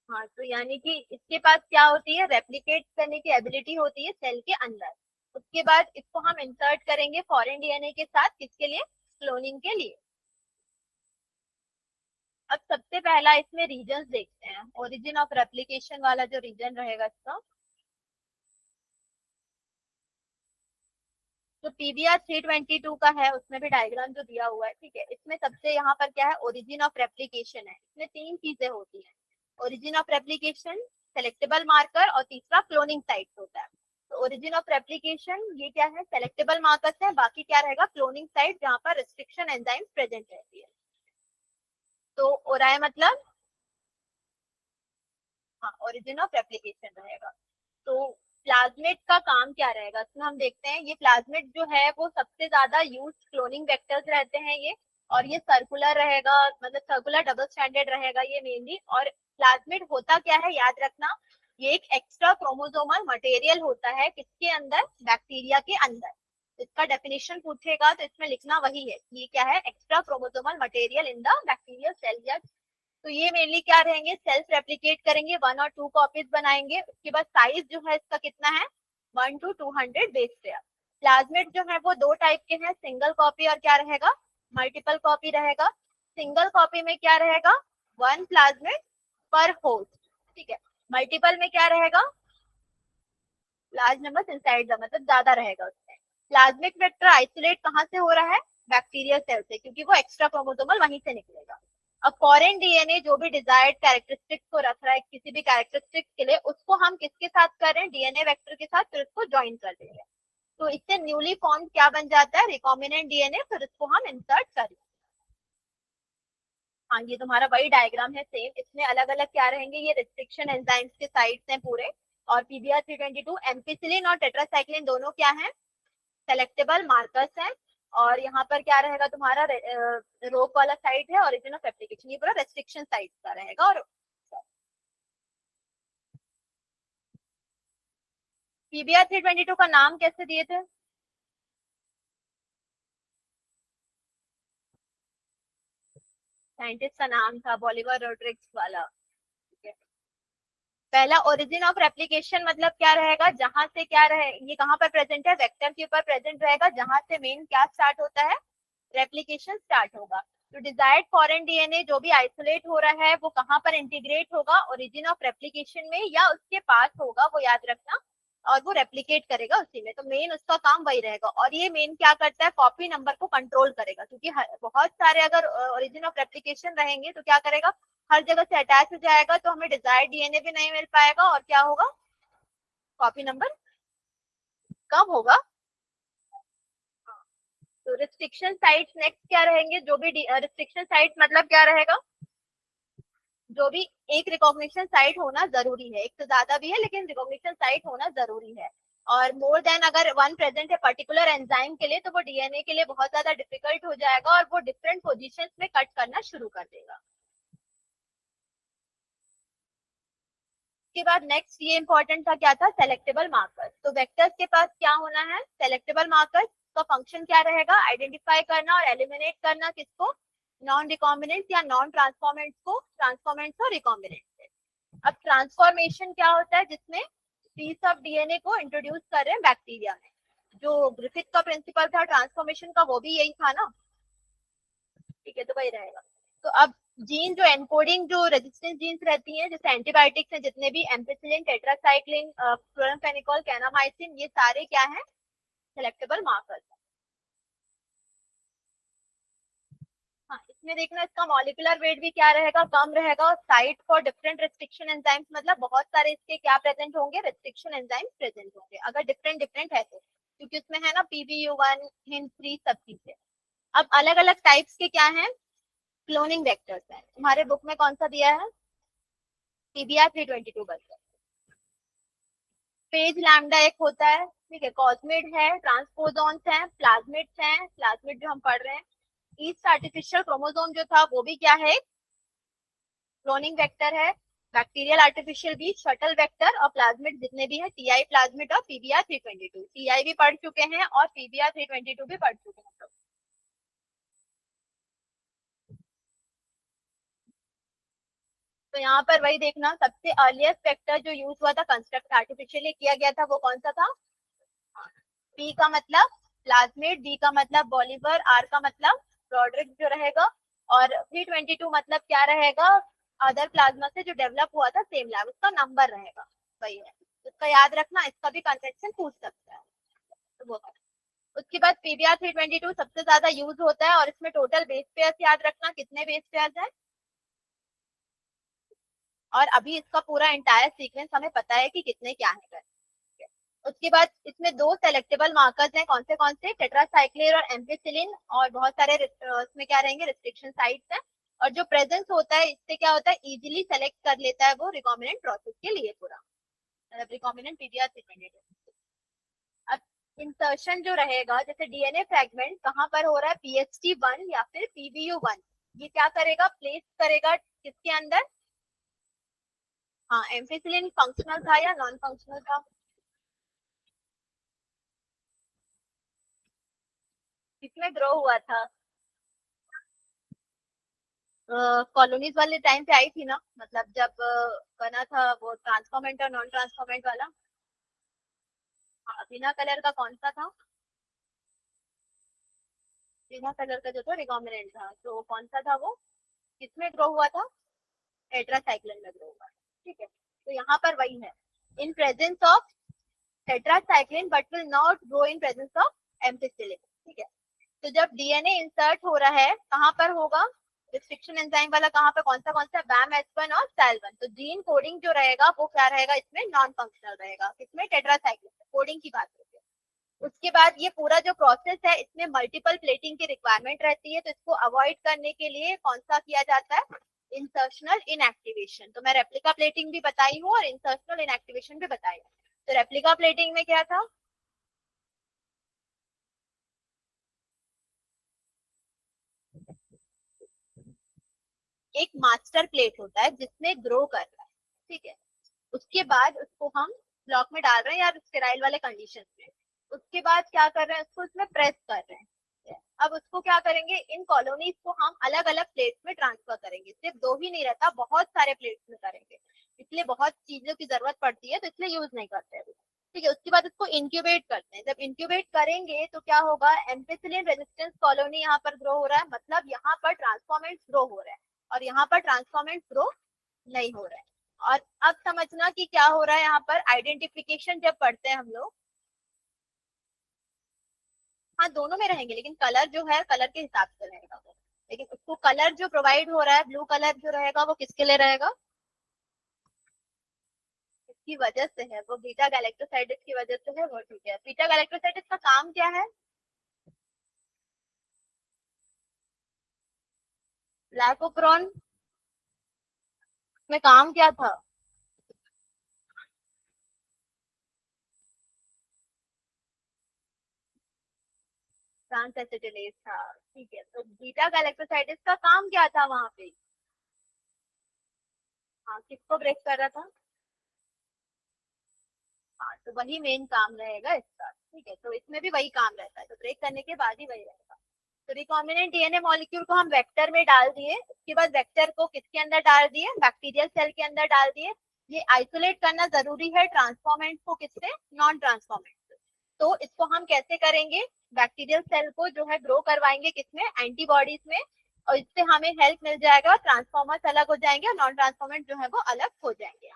S1: हाँ, तो यानी कि इसके पास क्या होती है? रेप्लिकेट करने की एबिलिटी होती है सेल के अंदर। उसके बाद इसको हम इंसर्ट करेंगे फॉरेन डीएनए के साथ, किसके लिए? क्लोनिंग के लिए। अब सबसे पहला इसमें रीजन देखते हैं, ओरिजिन ऑफ रेप्लिकेशन वाला जो रीजन रहेगा इसका। जो पीबीआर 322 का है उसमें भी डायग्राम जो दिया हुआ है, ठीक है, इसमें सबसे यहाँ पर क्या है? ओरिजिन ऑफ रेप्लिकेशन है। इसमें तीन चीजें होती हैं, origin of replication, selectable marker, और तीसरा क्लोनिंग साइट होता है। तो ओरिजिन ऑफ रेप्लिकेशन ये क्या है? सेलेक्टेबल मार्कर्स है, बाकी क्या रहेगा? क्लोनिंग साइट, जहाँ पर रिस्ट्रिक्शन एंजाइम प्रेजेंट रहती है। तो ओराई मतलब, हाँ ओरिजिन ऑफ रेप्लिकेशन रहेगा। तो प्लाज्मिड का काम क्या रहेगा इसमें हम देखते हैं। ये प्लाज्मिड जो है वो सबसे ज्यादा यूज क्लोनिंग वेक्टर्स रहते हैं ये, और ये सर्कुलर रहेगा, मतलब सर्कुलर डबल स्टैंडर्ड रहेगा ये मेनली। और प्लाज्मिड होता क्या है याद रखना, ये एक एक्स्ट्रा क्रोमोसोमल मटेरियल होता है, किसके अंदर? बैक्टीरिया के अंदर। इसका डेफिनेशन पूछेगा तो इसमें लिखना वही है कि ये क्या है? Extra chromosomal material in the bacterial cell. तो ये मेनली क्या रहेंगे? सेल्फ रेप्लिकेट करेंगे, 1 और 2 कॉपीज बनाएंगे। उसके बाद साइज जो है इसका कितना है? 1 to 200 बेस पेयर। प्लाज्मिड जो है वो दो टाइप के हैं, सिंगल कॉपी और क्या रहेगा? मल्टीपल कॉपी रहेगा। सिंगल कॉपी में क्या रहेगा? 1 प्लाज्मिड पर होस्ट, ठीक है। मल्टीपल में क्या रहेगा? लार्ज नंबर इनसाइड द, मतलब ज्यादा रहेगा उसमें। प्लाज्मिक वेक्टर आइसोलेट कहाँ से हो रहा है? बैक्टीरियल सेल से, क्योंकि वो एक्स्ट्रा क्रोमोसोमल वहीं से निकलेगा। अब फॉरेन डीएनए जो भी डिजायर्ड कैरेक्टरिस्टिक्स को रख रहा है किसी भी कैरेक्टरिस्टिक्स के लिए, उसको हम किसके साथ कर रहे हैं, डीएनए वेक्टर के साथ, फिर उसको ज्वाइन कर दे रहे हैं। तो इससे न्यूली फॉर्म क्या बन जाता है, रिकॉम्बिनेंट डीएनए, फिर इसको हम इंसर्ट कर रहे हैं। हाँ, ये तुम्हारा वही डायग्राम है सेम, इसमें अलग अलग क्या रहेंगे, ये रिस्ट्रिक्शन एंजाइम्स के साइट्स हैं पूरे, और पीबीआर 322 एम्पिसिलिन और टेट्रासाइक्लिन दोनों क्या है, सेलेक्टेबल मार्कर्स हैं। और यहाँ पर क्या रहेगा तुम्हारा, रोक वाला साइट है, ओरिजिन ऑफ एप्लीकेशन, ये पूरा रेस्ट्रिक्शन साइट का रहेगा। और पीबीआर 322 का नाम कैसे दिए थे, साइंटिस्ट का नाम था बॉलिवर रोड्रिग्स वाला। पहला ओरिजिन ऑफ रेप्लिकेशन मतलब क्या रहेगा, जहां से क्या रहे, ये कहां पर प्रेजेंट है, वेक्टर के ऊपर प्रेजेंट रहेगा, जहां से मेन क्या स्टार्ट होता है, रेप्लिकेशन स्टार्ट होगा। तो डिजायर्ड फॉरेन डीएनए जो भी आइसोलेट हो रहा है वो कहां पर इंटीग्रेट होगा, ओरिजिन ऑफ रेप्लिकेशन में या उसके पास होगा, वो याद रखना, और वो रेप्लिकेट करेगा उसी में। तो मेन उसका काम वही रहेगा, और ये मेन क्या करता है, कॉपी नंबर को कंट्रोल करेगा, क्योंकि बहुत सारे अगर ओरिजिन ऑफ रेप्लिकेशन रहेंगे तो क्या करेगा, हर जगह से अटैच हो जाएगा, तो हमें डिजायर्ड डीएनए भी नहीं मिल पाएगा, और क्या होगा, कॉपी नंबर कम होगा। तो रिस्ट्रिक्शन साइट्स नेक्स्ट क्या रहेंगे, जो भी रिस्ट्रिक्शन साइट मतलब क्या रहेगा, जो भी एक रिकॉग्निशन साइट होना जरूरी है, एक से ज्यादा भी है लेकिन रिकॉग्निशन साइट होना जरूरी है। और मोर देन अगर वन प्रेजेंट है पर्टिकुलर एंजाइम के लिए, तो वो डीएनए के लिए बहुत ज्यादा डिफिकल्ट हो जाएगा, और वो डिफरेंट पोजीशंस में कट करना शुरू कर देगा। के बाद नेक्स्ट ये इंपॉर्टेंट था, क्या था, सेलेक्टेबल मार्कर्स। तो वेक्टर्स के पास क्या होना है, सेलेक्टेबल मार्कर्स का फंक्शन क्या रहेगा, आइडेंटिफाई करना और एलिमिनेट करना, किसको, नॉन रिकॉम्बिनेंट्स या नॉन ट्रांसफॉर्मेंट्स को, ट्रांसफॉर्मेंट्स और रिकॉम्बिनेंट्स से। अब ट्रांसफॉर्मेशन क्या होता है, जिसमें पीस ऑफ डीएनए को इंट्रोड्यूस कर रहे हैं बैक्टीरिया में, जो ग्रिफिथ का प्रिंसिपल था ट्रांसफॉर्मेशन का, वो भी यही था ना, ठीक है, तो वही रहेगा। तो अब जीन जो एनकोडिंग जो रेजिस्टेंस जीन्स रहती हैं, जैसे एंटीबायोटिक्स हैं जितने भी, एम्पिसिलिन, टेट्रासाइक्लिन, क्लोरामफेनिकोल, कैनामाइसिन, ये सारे क्या हैं, सेलेक्टेबल मार्कर्स। हाँ, इसमें देखना इसका मॉलिक्यूलर वेट भी क्या रहेगा, कम रहेगा, और site for different restriction enzymes, मतलब बहुत सारे इसके क्या प्रेजेंट होंगे, रिस्ट्रिक्शन एंजाइम्स प्रेजेंट होंगे, अगर डिफरेंट डिफरेंट है तो, क्योंकि उसमें है ना PBU1, HIM3 सब चीजें। अब अलग अलग टाइप्स के क्या है, क्लोनिंग वेक्टर्स हैं, तुम्हारे बुक में कौन सा दिया है, PBR 322 बस। पेज लैम्डा एक होता है, ठीक है, कॉस्मिड है, ट्रांसपोजॉन्स हैं, प्लाज्मिड्स हैं, प्लाज्मिड जो हम पढ़ रहे हैं, ईस्ट आर्टिफिशियल क्रोमोसोम जो था वो भी क्या है, क्लोनिंग वेक्टर है, बैक्टीरियल आर्टिफिशियल भी शटल वेक्टर, और प्लाज्मिड जितने भी है, टीआई प्लाज्मिड और PBR 322, टीआई भी पढ़ चुके हैं और PBR 322 भी पढ़ चुके हैं। तो यहाँ पर वही देखना, सबसे अर्लीस्ट वेक्टर जो यूज हुआ था, कंस्ट्रक्ट आर्टिफिशियली किया गया था, वो कौन सा था, पी का मतलब प्लाज्मिड, डी का मतलब बॉलीवर, आर का मतलब रॉड्रिक जो रहेगा, और 322 मतलब क्या रहेगा, अदर प्लाज्मा से जो डेवलप हुआ था सेम लैब, उसका नंबर रहेगा, वही है, उसका याद रखना, इसका भी कंसेप्शन पूछ सकता है। तो वो उसके बाद PBR 322 सबसे ज्यादा यूज होता है, और इसमें टोटल बेस पेयर्स याद रखना, कितने बेस पेयर्स हैं, और अभी इसका पूरा इंटायर सीक्वेंस हमें पता है कि कितने क्या है। उसके बाद इसमें दो सेलेक्टेबल मार्कर्स हैं, कौन से, टेट्रासाइक्लिन और एम्पिसिलिन, और बहुत सारे इसमें क्या रहेंगे, रिस्ट्रिक्शन साइट्स हैं, और जो प्रेजेंस होता है इससे क्या होता है, इजीली सेलेक्ट कर लेता है वो रिकॉम्बिनेंट प्रोसेस के लिए पूरा, मतलब रिकॉम्बिनेंट PBR 322। अब इंसर्शन जो रहेगा, जैसे डीएनए फ्रेगमेंट कहाँ पर हो रहा है, PHT1 या फिर PBU1, ये क्या करेगा, प्लेस करेगा किसके अंदर, हाँ, एम्पिसिलिन फंक्शनल था या नॉन फंक्शनल था, किसमें ग्रो हुआ था, कॉलोनीज वाले टाइम पे आई थी ना, मतलब जब बना था वो ट्रांसफॉर्मेंट और नॉन ट्रांसफॉर्मेंट वाला। हाँ, बिना कलर का कौन सा था, बिना कलर का जो था रिकॉम्बिनेंट था, तो कौन सा था वो, किसमें ग्रो हुआ था, टेट्रासाइक्लिन में ग्रो हुआ, ठीक है। तो यहाँ पर वही है, in presence of tetracycline but will not grow in presence of ampicillin, ठीक है। तो जब डीएनए इंसर्ट हो रहा है कहाँ पर होगा, रिस्ट्रिक्शन एंजाइम वाला कहाँ पे कौन सा BAM-H1 और SAL1। तो जीन कोडिंग जो रहेगा वो क्या रहेगा इसमें, नॉन फंक्शनल रहेगा। किसमें, टेट्रासाइक्लिन कोडिंग की बात करते हैं। उसके बाद ये पूरा जो प्रोसेस है इसमें मल्टीपल प्लेटिंग की रिक्वायरमेंट रहती है, तो इसको अवॉइड करने के लिए कौन सा किया जाता है, इंसर्शनल इनएक्टिवेशन। तो मैं रेप्लिका प्लेटिंग भी बताई हूँ और इंसर्शनल इनएक्टिवेशन भी बताई। तो रेप्लिका प्लेटिंग में क्या था, एक मास्टर प्लेट होता है जिसमें ग्रो कर रहा है, ठीक है। उसके बाद उसको हम ब्लॉक में डाल रहे हैं या स्टेराइल वाले कंडीशन में। उसके बाद क्या कर रहे हैं, उसको इसमें प्रेस कर रहे हैं। अब उसको क्या करेंगे, इन कॉलोनीज को हम अलग अलग प्लेट्स में ट्रांसफर करेंगे। सिर्फ दो ही नहीं रहता, बहुत सारे प्लेट्स में करेंगे, इसलिए बहुत चीजों की जरूरत पड़ती है, तो इसलिए यूज नहीं करते हैं। ठीक है, उसके बाद इसको इंक्यूबेट करते हैं। जब इंक्यूबेट करेंगे तो क्या होगा, एम्पिसिलिन रेजिस्टेंस कॉलोनी यहाँ पर ग्रो हो रहा है, मतलब यहाँ पर ट्रांसफॉर्मेंट ग्रो हो रहा है, और यहाँ पर ट्रांसफॉर्मेंट ग्रो नहीं हो रहा है। और अब समझना कि क्या हो रहा है यहाँ पर, आइडेंटिफिकेशन जब पढ़ते हैं हम लोग, हाँ दोनों में रहेंगे, लेकिन कलर जो है कलर के हिसाब से रहेगा वो। लेकिन उसको कलर जो प्रोवाइड हो रहा है, ब्लू कलर जो रहेगा वो किसके लिए रहेगा, इसकी वजह से है, वो बीटा गैलेक्टोसाइडिस की वजह से है वो, ठीक है। बीटा गैलेक्टोसाइडिस का काम क्या है, लैकोप्रोन में काम क्या था, ट्रांस एसिटिलेज था, ठीक है। तो बीटा गैलेक्टोसाइडिस का काम क्या था वहां पे, हाँ किसको ब्रेक कर रहा था, हाँ तो वही मेन काम रहेगा इसका, ठीक है। तो इसमें भी वही काम रहता है, तो ब्रेक करने के बाद ही वही रहेगा। तो रिकॉम्बिनेंट डीएनए मॉलिक्यूल को हम वेक्टर में डाल दिए, उसके बाद वेक्टर को किसके अंदर डाल दिए, बैक्टीरियल सेल के अंदर डाल दिए। ये आइसोलेट करना जरूरी है ट्रांसफॉर्मेंट को किससे, नॉन ट्रांसफॉर्मेंट से। तो इसको हम कैसे करेंगे, बैक्टीरियल सेल को जो है ग्रो करवाएंगे किसमें, एंटीबॉडीज में, और इससे हमें हेल्प मिल जाएगा, ट्रांसफॉर्मर्स अलग हो जाएंगे और नॉन ट्रांसफॉर्मेंट जो है वो अलग हो जाएंगे।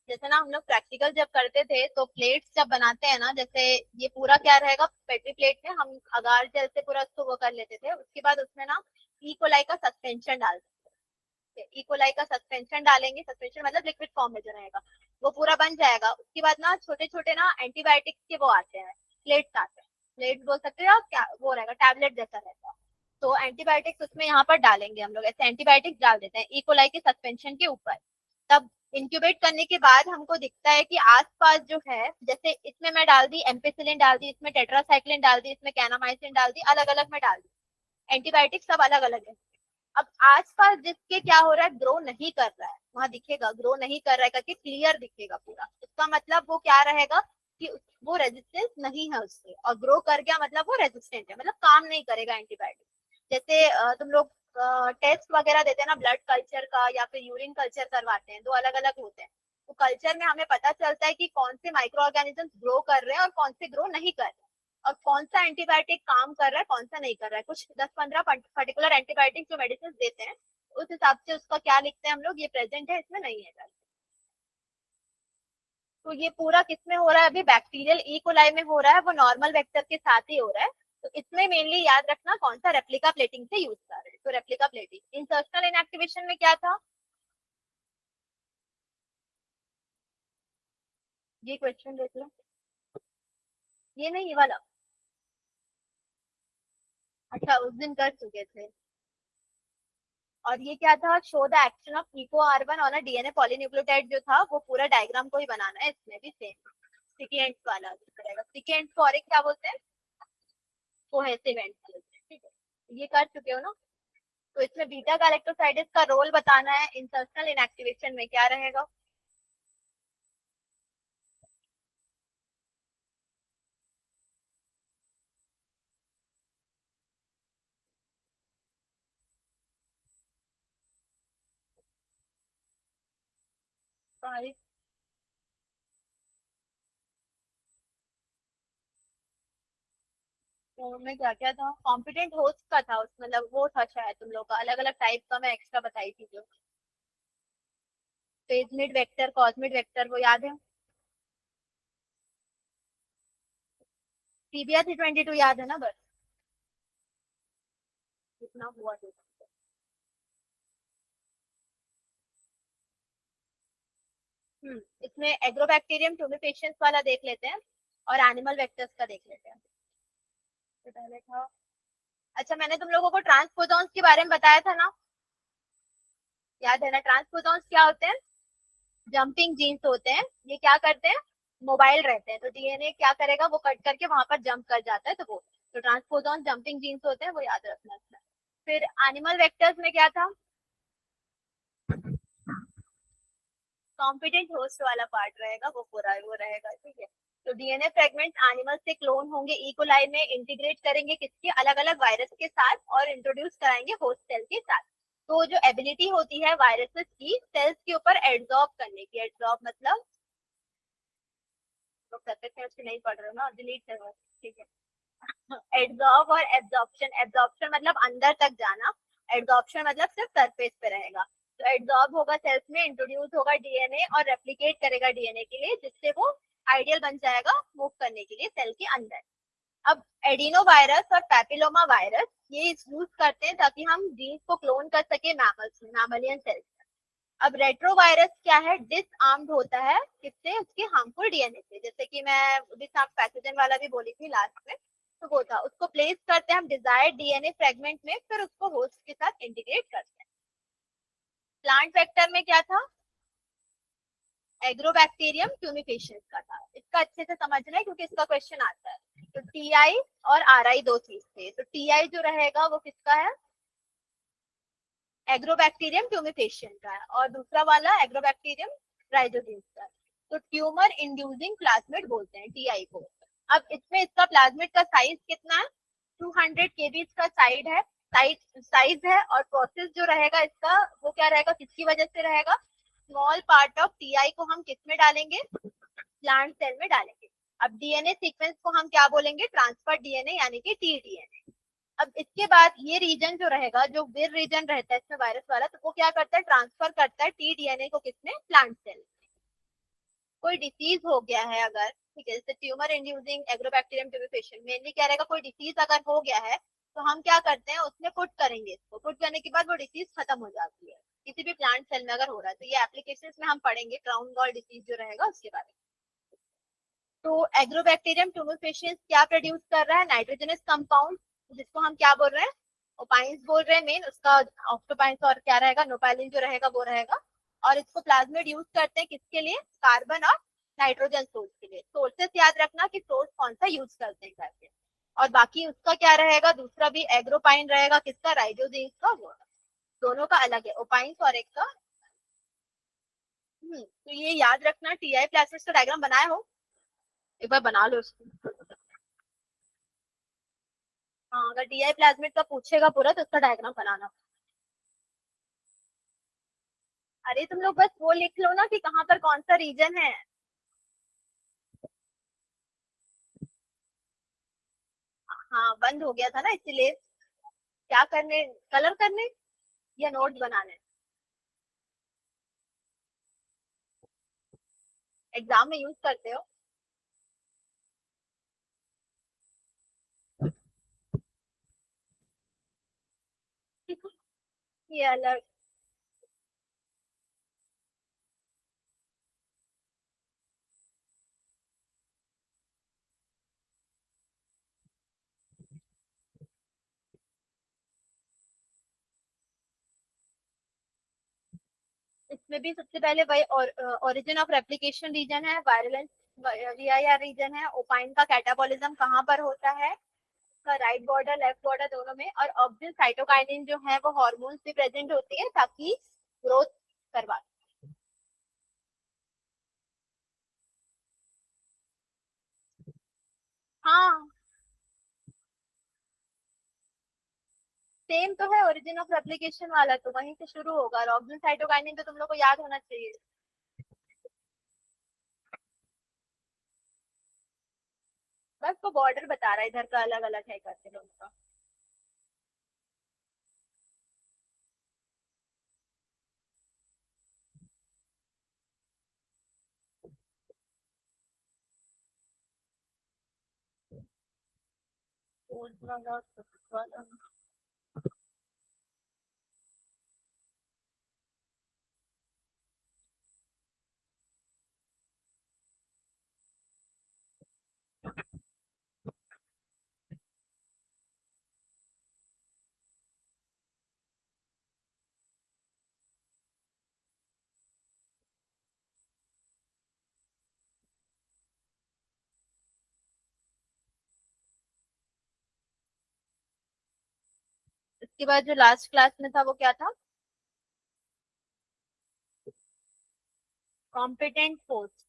S1: जैसे ना हम लोग प्रैक्टिकल जब करते थे तो प्लेट्स जब बनाते हैं ना, जैसे ये पूरा क्या रहेगा, पेट्री प्लेट में हम अगार जेल से पूरा उसको वो कर लेते थे। उसके बाद उसमें ना इकोलाई का सस्पेंशन डाल देते, इकोलाई का सस्पेंशन डालेंगे, सस्पेंशन मतलब लिक्विड फॉर्म में जो रहेगा वो पूरा बन जाएगा। उसके बाद ना छोटे छोटे ना एंटीबायोटिक्स के वो आते हैं, प्लेट्स आते हैं, प्लेट्स बोल सकते हैं, और क्या वो रहेगा, टैबलेट जैसा रहता है। तो एंटीबायोटिक्स उसमें यहाँ पर डालेंगे हम लोग, ऐसे एंटीबायोटिक्स डाल देते हैं इकोलाई के सस्पेंशन के ऊपर। तब इंक्यूबेट करने के बाद हमको दिखता है कि आसपास जो है, जैसे इसमें मैं डाल दी एम्पिसिलिन डाल दी, इसमें टेट्रासाइक्लिन डाल दी, इसमें कैनामाइसिन डाल दी, अलग अलग में डाल दी, एंटीबायोटिक सब अलग अलग है। अब आसपास जिसके क्या हो रहा है, ग्रो नहीं कर रहा है, वहां दिखेगा ग्रो नहीं कर रहा है करके क्लियर दिखेगा पूरा, इसका मतलब वो क्या रहेगा कि वो रेजिस्टेंस नहीं है उससे, और ग्रो कर गया मतलब वो रेजिस्टेंट है, मतलब काम नहीं करेगा एंटीबायोटिक। जैसे तुम लोग टेस्ट वगैरह देते हैं ना, ब्लड कल्चर का या फिर यूरिन कल्चर करवाते हैं, दो अलग अलग होते हैं। तो कल्चर में हमें पता चलता है कि कौन से माइक्रो ऑर्गेनिज्म ग्रो कर रहे हैं और कौन से ग्रो नहीं कर रहे हैं, और कौन सा एंटीबायोटिक काम कर रहा है कौन सा नहीं कर रहा है। कुछ 10-15 पर्टिकुलर एंटीबायोटिक जो मेडिसिन देते हैं, उस हिसाब से उसका क्या लिखते हैं हम लोग, ये प्रेजेंट है इसमें नहीं है। तो ये पूरा किसमें हो रहा है, अभी बैक्टीरियल इकोलाई में हो रहा है, वो नॉर्मल वेक्टर के साथ ही हो रहा है। तो इसमें मेनली याद रखना कौन सा रेप्लिका प्लेटिंग से यूज कर रहे हैं। तो रेप्लिका प्लेटिंग इंसर्शनल इनएक्टिवेशन में क्या था, ये क्वेश्चन देख लो, ये नहीं, ये वाला, अच्छा उस दिन कर चुके थे। और ये क्या था, show the action of Eco R1 on a DNA polynucleotide, जो था वो पूरा डायग्राम को ही बनाना है, इसमें भी सेम स्टिकी एंड्स वाला रहेगा। स्टिकी एंड्स को और एक क्या बोलते हैं, कोहेसिव एंड्स बोलते हैं, ठीक है। ये कर चुके हो ना। तो इसमें बीटा गैलेक्टोसाइडिस का रोल बताना है, इंसर्शनल इनएक्टिवेशन में क्या रहेगा, तो में क्या क्या था, कॉम्पिटेंट होस्ट का था उस, मतलब वो था शायद तुम लोग का, अलग अलग टाइप का मैं एक्स्ट्रा बताई थी जो, पेजमिड वेक्टर, कॉस्मिड वेक्टर, वो याद है, CBR 322 याद है ना बस। ना हुआ तो। इसमें एग्रोबैक्टीरियम ट्यूबिफिशियंस वाला देख लेते हैं और एनिमल वेक्टर्स का देख लेते हैं। तो पहले था, अच्छा मैंने तुम लोगों को ट्रांसपोजॉन्स के बारे में बताया था ना, याद है ना? ट्रांसपोजॉन्स क्या होते हैं? जंपिंग जीन्स होते हैं। ये क्या करते हैं? मोबाइल रहते हैं, तो डीएनए क्या करेगा, वो कट करके वहां पर जंप कर जाता है, तो वो, तो ट्रांसपोजॉन जंपिंग जीन्स होते हैं, वो याद रखना है। फिर एनिमल वेक्टर्स में क्या था? कॉम्पिटेंट होस्ट वाला पार्ट रहेगा, वो पूरा वो रहेगा, ठीक है। तो डीएनए फ्रेगमेंट एनिमल से क्लोन होंगे, इकोलाई में इंटीग्रेट करेंगे किसके, अलग अलग वायरस के साथ, और इंट्रोड्यूस कराएंगे होस्ट सेल के साथ। तो जो एबिलिटी होती है वायरसेस की सेल्स के ऊपर एड्सॉर्ब करने की, एड्सॉर्ब मतलब, लोग कहते हैं उससे नहीं पढ़ रहे हो ना, डिलीट करो, ठीक है। एड्सॉर्ब और एब्जॉर्प्शन, एब्जॉर्प्शन मतलब अंदर तक जाना, एड्सॉर्प्शन मतलब सिर्फ सरफेस पे रहेगा। तो एड्सॉर्ब होगा सेल्स में, इंट्रोड्यूस होगा डीएनए और रेप्लिकेट करेगा डीएनए के लिए, जिससे वो आइडियल बन जाएगा मूव करने के लिए सेल के अंदर। अब एडिनो वायरस और पैपिलोमा वायरस ये यूज करते हैं ताकि हम जीन्स को क्लोन कर सके मैमल्स में, मैमलियन सेल्स। अब रेट्रोवायरस क्या है? डिसआर्म्ड होता है किससे? उसके हार्मफुल डीएनए से, जैसे कि मैं अभी पैथोजन वाला भी बोली थी लास्ट में, तो वो था। उसको प्लेस करते हैं हम डिजायर्ड डीएनए फ्रेगमेंट में, फिर उसको होस्ट के साथ इंटीग्रेट करते हैं। प्लांट वेक्टर में क्या था? एग्रोबैक्टीरियम ट्यूनिफिशियंस का था। इसका अच्छे से समझना है क्योंकि इसका क्वेश्चन आता है। तो टीआई और आरआई दो चीज थे, तो टीआई जो रहेगा वो किसका है? एग्रोबैक्टीरियम ट्यूमिफेशियन का है, और दूसरा वाला एग्रोबैक्टीरियम राइजोजिन्स का है। तो ट्यूमर इंड्यूसिंग प्लाज्मिड बोलते हैं टीआई को। अब इसमें इसका प्लाज्मिड का साइज कितना है? 200 केबी इसका साइड है, साइज है। और प्रोसेस जो रहेगा इसका वो क्या रहेगा, किसकी वजह से रहेगा? स्मॉल पार्ट ऑफ टीआई को हम किस में डालेंगे? प्लांट सेल में डालेंगे। अब डीएनए सीक्वेंस को हम क्या बोलेंगे? ट्रांसफर डीएनए यानी कि टीडीएनए। अब इसके बाद ये रीजन जो रहेगा, जो विर रीजन रहता है इसमें वायरस वाला, तो वो क्या करता है? ट्रांसफर करता है टीडीएनए को किसमें? Plant cell. कोई डिसीज हो गया है अगर, ठीक है, जैसे ट्यूमर इंड्यूसिंग एग्रोबैक्टीरियम ट्यूबिफिशियंस मेनली क्या रहेगा, कोई डिसीज अगर हो गया है तो हम क्या करते हैं, उसमें पुट करेंगे, इसको पुट करने के बाद वो डिसीज खत्म हो जाती है किसी भी प्लांट सेल में अगर हो रहा है। तो ये एप्लीकेशन में हम पढ़ेंगे क्राउन गॉल डिसीज जो रहेगा उसके बारे में। तो एग्रोबैक्टीरियम ट्यूबिफिशियंस क्या प्रोड्यूस कर रहा है? नाइट्रोजनस कंपाउंड, जिसको हम क्या बोल रहे हैं? ओपाइंस बोल रहे हैं मेन उसका। ऑक्टोपाइंस और क्या रहेगा? नोपाइलिन जो रहेगा वो रहेगा। और इसको प्लाज्मिड यूज करते हैं किसके लिए? कार्बन और नाइट्रोजन सोर्स के लिए। सोर्सेस याद रखना कि सोर्स कौन सा यूज करते हैं करके। और बाकी उसका क्या रहेगा? दूसरा भी एग्रोपाइन रहेगा किसका? राइजोजिन्स का। वो दोनों का अलग है, ओपाइंस और एक का। तो ये याद रखना, टीआई प्लाज्मिड का डायग्राम बनाया हो, एक बार बना लो उसको। हाँ, अगर डीआई प्लाज्मिड का पूछेगा पूरा तो उसका डायग्राम बनाना। अरे तुम लोग बस वो लिख लो ना कि कहाँ पर कौन सा रीजन है। हाँ, बंद हो गया था ना इसीलिए। क्या करने? कलर करने या नोट बनाने? एग्जाम में यूज करते हो? ये अलग। इसमें भी सबसे पहले वही ओरिजिन ऑफ रेप्लिकेशन रीजन है, वायरलेंस वीआईआर रीजन है, ओपाइन का कैटाबॉलिज्म कहाँ पर होता है, का राइट बॉर्डर लेफ्ट बॉर्डर दोनों में, और ऑक्सिन साइटोकाइनिन जो है वो हार्मोन्स भी प्रेजेंट होती है ताकि ग्रोथ करवा। हाँ, सेम तो है, ओरिजिन ऑफ रेप्लिकेशन वाला तो वहीं से शुरू होगा। और ऑक्सिन साइटोकाइनिन तो तुम लोग को याद होना चाहिए। बस वो बॉर्डर बता रहा है इधर का अलग अलग है करके दोनों का। तो वाला, तो वाला। उसके बाद जो लास्ट क्लास में था वो क्या था? Competent host.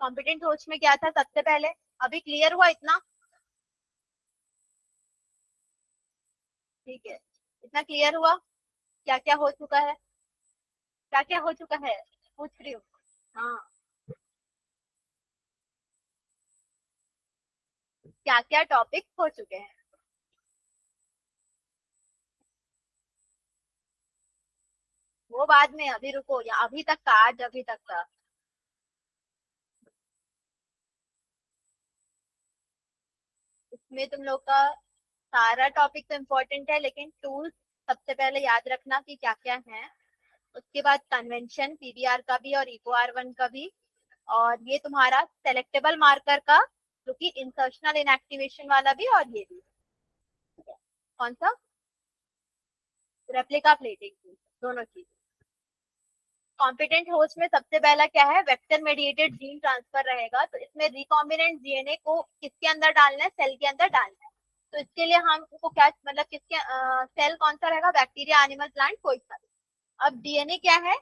S1: कॉम्पिटेंट होस्ट में क्या था सबसे पहले? अभी क्लियर हुआ इतना? ठीक है, इतना क्लियर हुआ? क्या क्या हो चुका है? क्या क्या हो चुका है पूछ रही हूँ। हाँ, क्या क्या टॉपिक हो चुके हैं? वो बाद में, अभी रुको, या अभी तक का, आज अभी तक का। इसमें तुम लोग का सारा टॉपिक तो इम्पोर्टेंट है, लेकिन टूल्स सबसे पहले याद रखना कि क्या क्या है। उसके बाद कन्वेंशन पीबीआर का भी और इको आर वन का भी। और ये तुम्हारा सेलेक्टेबल मार्कर का, जो कि इंसर्शनल इनएक्टिवेशन वाला भी, और ये भी। कौन सा? रेप्लिका प्लेटिंग, दोनों चीज। कॉम्पिटेंट होस्ट में सबसे पहला क्या है? वेक्टर मेडिएटेड जीन ट्रांसफर रहेगा। तो इसमें रिकॉम्बिनेंट डीएनए को किसके अंदर डालना है? सेल के अंदर डालना है। तो इसके लिए हम को क्या, मतलब किसके सेल कौन सा रहेगा? बैक्टीरिया, एनिमल, प्लांट, कोई सा। अब डीएनए क्या है?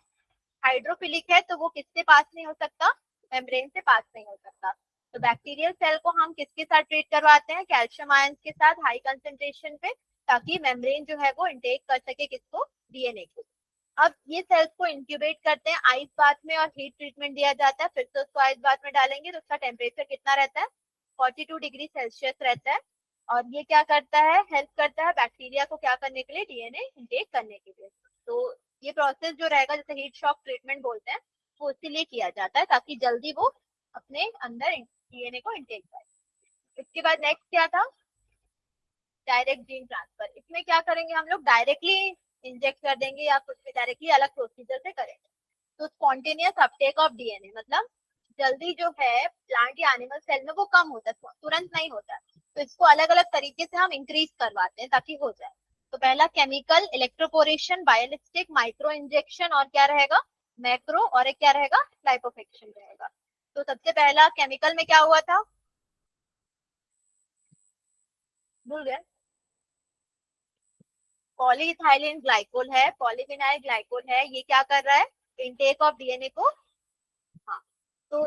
S1: हाइड्रोफिलिक है, तो वो किससे पास नहीं हो सकता? मेम्ब्रेन से पास नहीं हो सकता। तो बैक्टीरियल सेल को हम किसके साथ ट्रीट करवाते हैं? कैल्शियम आयंस के साथ हाई कंसेंट्रेशन पे, ताकि मेम्ब्रेन जो है वो इंटेक कर सके किसको? डीएनए को। अब ये सेल्स को इंक्यूबेट करते हैं आइस बाथ में, और हीट ट्रीटमेंट दिया जाता है। फिर से उसको आइस बाथ में डालेंगे तो उसका टेम्परेचर कितना रहता है? 42 डिग्री सेल्सियस रहता है। और ये क्या करता है? हेल्प करता है बैक्टीरिया को क्या करने के लिए? डीएनए इंटेक करने के लिए। तो ये प्रोसेस जो रहेगा, जैसे हीट शॉक ट्रीटमेंट बोलते हैं, वो इसीलिए किया जाता है ताकि जल्दी वो अपने अंदर डीएनए को इंटेक करे। इसके बाद नेक्स्ट क्या था? Direct gene transfer. इसमें क्या करेंगे हम लोग? डायरेक्टली इंजेक्ट कर देंगे या कुछ भी डायरेक्टली अलग प्रोसीजर से करेंगे। तो स्पॉन्टेनियस अपटेक ऑफ डीएनए मतलब जल्दी जो है प्लांट या एनिमल सेल में वो कम होता है, तुरंत नहीं होता है। तो इसको अलग अलग तरीके से हम इंक्रीज करवाते हैं ताकि हो जाए। तो पहला chemical, electroporation, biolistic, micro injection, और क्या रहेगा? मैक्रो, और एक क्या रहेगा? लाइपोफेक्शन रहेगा। तो सबसे पहला केमिकल में क्या हुआ था? भूल गए? पॉलीइथाइलिन ग्लाइकोल है, पॉलीविनाइल ग्लाइकोल है। ये क्या कर रहा है? इनटेक ऑफ डीएनए को। हाँ, तो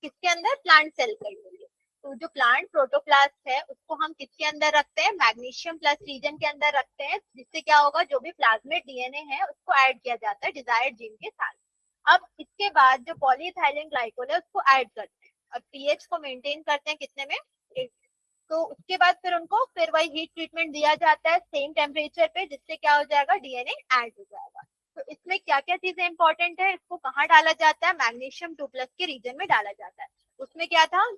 S1: किसके अंदर? प्लांट सेल के अंदर। तो जो प्लांट प्रोटोप्लास्ट है उसको हम किसके अंदर रखते हैं? मैग्नीशियम प्लस रीजन के अंदर रखते हैं, जिससे क्या होगा? जो भी प्लाज्मिड डीएनए है उसको ऐड किया जाता है डिजायर्ड जीन के साथ। अब इसके बाद जो पॉलीइथाइलिन ग्लाइकोल है उसको ऐड करते हैं। अब पीएच को मेंटेन करते हैं कितने में? 8। तो उसके बाद फिर उनको फिर वही हीट ट्रीटमेंट दिया जाता है सेम टेम्परेचर पे, जिससे क्या हो जाएगा? डीएनए ऐड हो जाएगा। तो इसमें क्या क्या चीजें इंपॉर्टेंट है? इसको कहाँ डाला जाता है? मैग्नीशियम 2+ के रीजन में डाला जाता है। उसमें क्या था?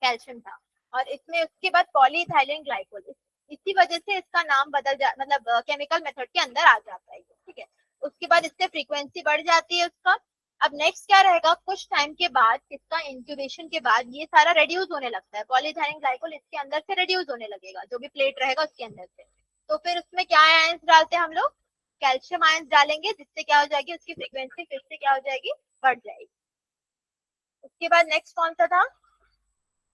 S1: कैल्शियम था। और इसमें उसके बाद पॉलीइथाइलिन ग्लाइकोल, इसी वजह से इसका नाम बदल जा, मतलब केमिकल मेथड के अंदर आ जाता है। ठीक है। उसके बाद इससे फ्रीक्वेंसी बढ़ जाती है उसका। अब नेक्स्ट क्या रहेगा? कुछ टाइम के बाद, इसका इंक्यूबेशन के बाद ये सारा रेड्यूस होने लगता है। पॉलीइथाइलिन ग्लाइकोल इसके अंदर से रेड्यूस होने लगेगा, जो भी प्लेट रहेगा उसके अंदर से। तो फिर उसमें क्या आयंस डालते हैं हम लोग? कैल्शियम आयंस डालेंगे, जिससे क्या हो जाएगी? उसकी फ्रीक्वेंसी फिर से क्या हो जाएगी? बढ़ जाएगी। उसके बाद नेक्स्ट कौन सा था?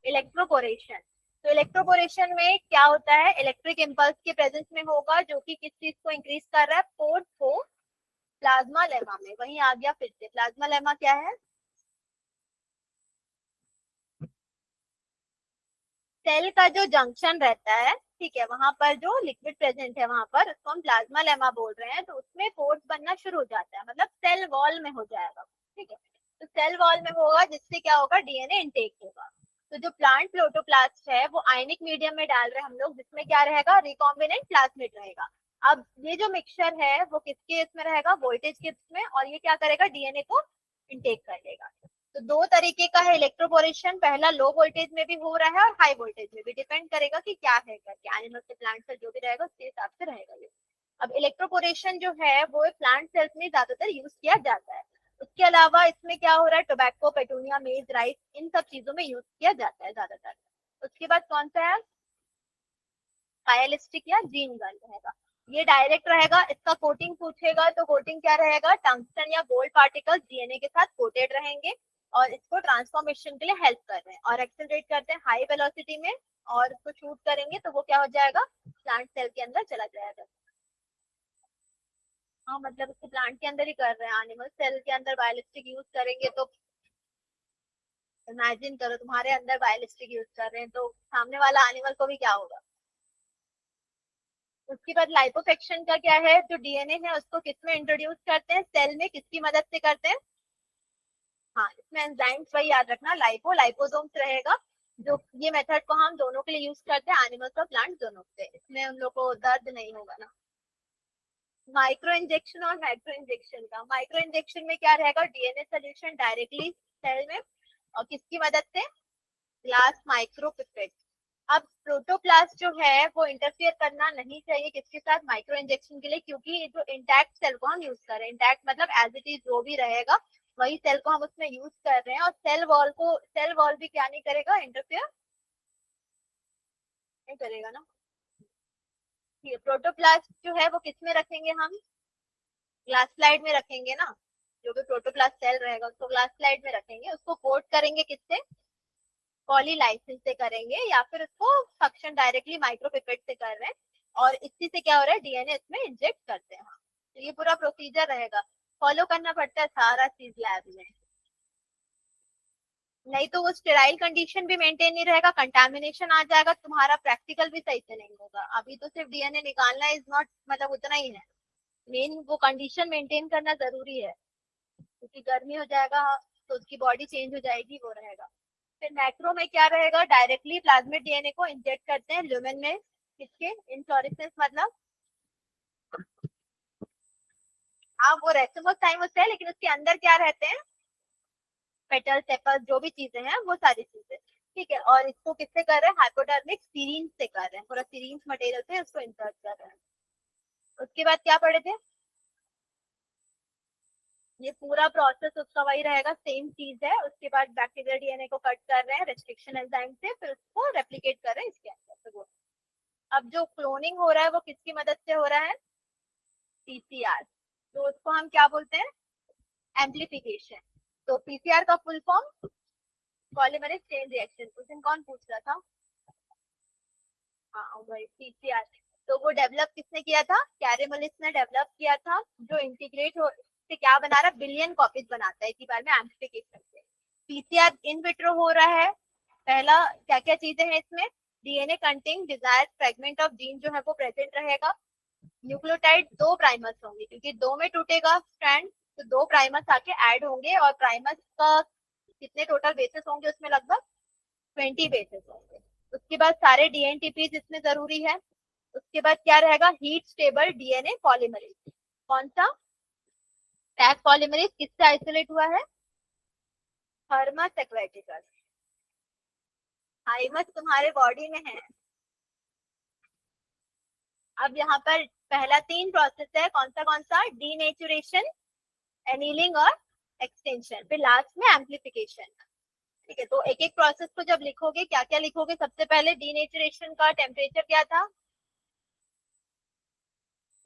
S1: इलेक्ट्रोपोरेशन। तो इलेक्ट्रोपोरेशन में क्या होता है? इलेक्ट्रिक इम्पल्स के प्रेजेंस में होगा, जो कि किस चीज को इंक्रीज कर रहा है? फोर्स को प्लाज्मा लेमा में। वहीं आ गया फिर से, प्लाज्मा लेमा क्या है? सेल का जो जंक्शन रहता है, ठीक है, वहां पर जो लिक्विड प्रेजेंट है वहां पर, उसको हम प्लाज्मा लेमा बोल रहे हैं। तो उसमें फोर्स बनना शुरू हो जाता है, मतलब सेल वॉल में हो जाएगा। ठीक है। तो सेल वॉल में होगा, जिससे क्या होगा? डीएनए इंटेक होगा। तो जो प्लांट प्रोटोप्लास्ट है वो आयनिक मीडियम में डाल रहे हैं हम लोग, जिसमें क्या रहेगा? रिकॉम्बिनेंट प्लाज्मिड रहेगा। अब ये जो मिक्सचर है वो किसके इसमें रहेगा? वोल्टेज के इसमें। और ये क्या करेगा? डीएनए को इंटेक कर लेगा। तो दो तरीके का है इलेक्ट्रोपोरेशन। पहला लो वोल्टेज में भी हो रहा है और हाई वोल्टेज में भी, डिपेंड करेगा कि क्या है, करके एनिमल से प्लांट से जो भी रहेगा उसके हिसाब से रहेगा ये। अब इलेक्ट्रोपोरेशन जो है वो प्लांट सेल्स में ज्यादातर यूज किया जाता है। उसके अलावा इसमें क्या हो रहा है, टोबैको, पेटूनिया, मेज, राइस, इन सब चीजों में यूज किया जाता है ज्यादातर। उसके बाद कौन सा है, बायोलिस्टिक या जीन गन रहेगा। ये डायरेक्ट रहेगा, इसका कोटिंग पूछेगा तो कोटिंग क्या रहेगा, टंगस्टन या गोल्ड पार्टिकल्स डीएनए के साथ कोटेड रहेंगे और इसको ट्रांसफॉर्मेशन के लिए हेल्प कर रहे हैं और एक्सेलरेट करते हैं हाई वेलोसिटी में, और उसको शूट करेंगे तो वो क्या हो जाएगा, प्लांट सेल के अंदर चला जाएगा। हाँ मतलब उसको प्लांट के अंदर ही कर रहे हैं, एनिमल सेल के अंदर बायोलिस्टिक यूज करेंगे तो इमेजिन करो तुम्हारे अंदर बायोलिस्टिक यूज कर रहे हैं तो सामने वाला एनिमल को भी क्या होगा। उसके बाद लाइपोसक्शन का क्या है, जो डीएनए है उसको किस में इंट्रोड्यूस करते हैं, सेल में, किसकी मदद से करते हैं, हाँ इसमें एंजाइम्स, वही याद रखना, लाइपोसोम्स रहेगा। जो ये मेथड को हम दोनों के लिए यूज करते हैं, एनिमल्स और प्लांट दोनों पे, इसमें उन लोग को दर्द नहीं होगा ना। माइक्रो इंजेक्शन और मैक्रो इंजेक्शन का, माइक्रो इंजेक्शन में क्या रहेगा, डीएनए सोल्यूशन डायरेक्टली सेल में, और किसकी मदद से, ग्लास माइक्रोपिपेट। अब प्रोटोप्लास्ट जो है वो इंटरफियर करना नहीं चाहिए किसके साथ, माइक्रो इंजेक्शन के लिए, क्योंकि जो इंटैक्ट सेल को हम यूज कर रहे हैं, इंटैक्ट मतलब एज इट इज जो भी रहेगा वही सेल को हम उसमें यूज कर रहे हैं, और सेल वॉल भी क्या नहीं करेगा, इंटरफियर नहीं करेगा ना। ये प्रोटोप्लास्ट जो है वो किस में रखेंगे हम, ग्लास स्लाइड में रखेंगे ना, जो भी प्रोटोप्लास्ट सेल रहेगा उसको ग्लास स्लाइड में रखेंगे, उसको कोट करेंगे किससे, पॉलीलाइसिन से करेंगे, या फिर उसको सक्शन डायरेक्टली माइक्रोपिपेट से कर रहे हैं, और इसी से क्या हो रहा है, डीएनए इसमें इंजेक्ट करते हैं। तो ये पूरा प्रोसीजर रहेगा, फॉलो करना पड़ता है सारा चीज लैब में, नहीं तो वो स्टेराइल कंडीशन भी मेंटेन नहीं रहेगा, कंटामिनेशन आ जाएगा, तुम्हारा प्रैक्टिकल भी सही से नहीं होगा। अभी तो सिर्फ डीएनए निकालना इज नॉट, मतलब उतना ही है, मेन वो कंडीशन मेंटेन करना जरूरी है, क्योंकि गर्मी हो जाएगा तो उसकी बॉडी चेंज हो जाएगी, वो रहेगा। फिर मैक्रो में क्या रहेगा, डायरेक्टली प्लाज्मिड डीएनए को इंजेक्ट करते हैं ल्यूमेन में, किसके, इनफ्लोरेसेंस मतलब, हाँ वो रेसिमोस थाइमस है, लेकिन उसके अंदर क्या रहते हैं, पेटल, सेपल्स, जो भी चीजें हैं वो सारी चीजें, ठीक है। और इसको किससे कर रहे हैं, हाइपोडर्मिक सीरीन से कर रहे हैं, पूरा सीरीन मटेरियल से उसको इंसर्ट कर रहे हैं। उसके बाद क्या पढ़े थे, ये पूरा प्रोसेस उसका वही रहेगा, सेम चीज है। उसके बाद बैक्टीरियल डीएनए को कट कर रहे हैं रेस्ट्रिक्शन एंजाइम से, फिर उसको रेप्लिकेट कर रहे हैं इसके अंदर। तो अब जो क्लोनिंग हो रहा है वो किसकी मदद से हो रहा है, पीसीआर, तो उसको हम क्या बोलते हैं, एम्प्लीफिकेशन। तो पीसीआर का full form polymerase chain reaction, उस दिन कौन पूछ रहा था, हाँ वही पीसीआर। तो वो डेवलप किसने किया था, कैरेमलिस ने डेवलप किया था, जो इंटीग्रेट हो से क्या बना रहा है, बिलियन कॉपीज बनाता है एक ही बार में एम्प्लीफिकेशन से। पीसीआर इन विट्रो हो रहा है, पहला क्या क्या चीजें हैं इसमें, DNA containing desired fragment of gene जो है वो प्रेजेंट रहेगा, न्यूक्लियोटाइड दो प्राइमर्स होंगे, क्योंकि दो में टूटेगा स्ट्रैंड, तो दो प्राइमर्स आके ऐड होंगे, और प्राइमर्स का कितने टोटल बेसिस होंगे, उसमें लगभग 20 बेसिस होंगे। उसके बाद सारे डीएनटीपीज इसमें जरूरी है। उसके बाद क्या रहेगा, हीट स्टेबल डीएनए पॉलीमरेज, कौन सा, टैग पॉलीमरेज, किससे आइसोलेट हुआ है, थर्मस एक्वेटिकस, हाइमस तुम्हारे बॉडी में है। अब यहाँ पर पहला तीन प्रोसेस है, कौन सा, डीनेचुरेशन, एनीलिंग और एक्सटेंशन, फिर लास्ट में एम्प्लीफिकेशन। ठीक है, तो एक एक प्रोसेस को जब लिखोगे क्या क्या लिखोगे, सबसे पहले डीनेचुरेशन का टेम्परेचर क्या था,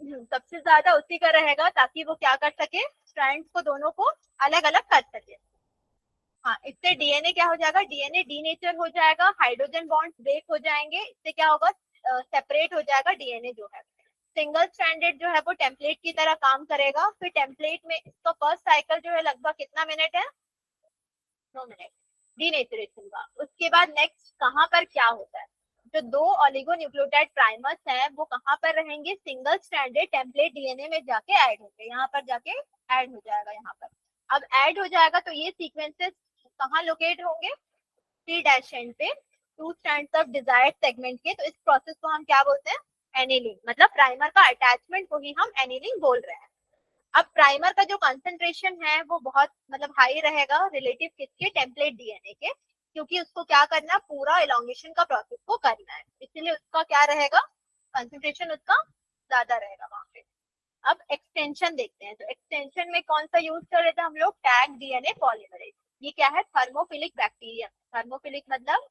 S1: सबसे ज्यादा उसी का रहेगा, ताकि वो क्या कर सके, स्ट्रैंड्स को दोनों को अलग अलग कर सके। हाँ, इससे डीएनए क्या हो जाएगा, डीएनए डीनेचर हो जाएगा, हाइड्रोजन बॉन्ड ब्रेक हो जाएंगे, इससे क्या होगा, सेपरेट हो जाएगा डीएनए जो है। सिंगल स्ट्रैंडेड जो है वो टेम्पलेट की तरह काम करेगा, फिर टेम्पलेट में इसका फर्स्ट साइकिल जो है लगभग कितना मिनट है, 9 मिनट डीनेचुरेशन का। उसके बाद नेक्स्ट कहाँ पर क्या होता है, जो दो ऑलिगोन्यूक्लियोटाइड प्राइमर्स हैं वो कहाँ पर रहेंगे, सिंगल स्ट्रैंडेड टेम्पलेट डीएनए में जाके ऐड होंगे, यहाँ पर जाके ऐड हो जाएगा यहाँ पर। अब ऐड हो जाएगा तो ये सीक्वेंसेस कहाँ लोकेट होंगे, सी डैश एंड पे, two strands of desired segment के। तो इस प्रोसेस को हम क्या बोलते हैं, एनीलिंग, मतलब प्राइमर का अटैचमेंट को ही हम एनीलिंग बोल रहे हैं। अब प्राइमर का जो कंसंट्रेशन है वो बहुत मतलब हाई रहेगा रिलेटिव किसके, टेम्पलेट डीएनए के, क्योंकि उसको क्या करना, पूरा एलोंगेशन का प्रोसेस को करना है, इसलिए उसका क्या रहेगा, कंसंट्रेशन उसका ज्यादा रहेगा वहां पे। अब एक्सटेंशन देखते हैं, तो एक्सटेंशन में कौन सा यूज कर रहे थे हम लोग, टैग डीएनए पॉलीमरेज। ये क्या है, थर्मोफिलिक बैक्टीरिया। थर्मोफिलिक मतलब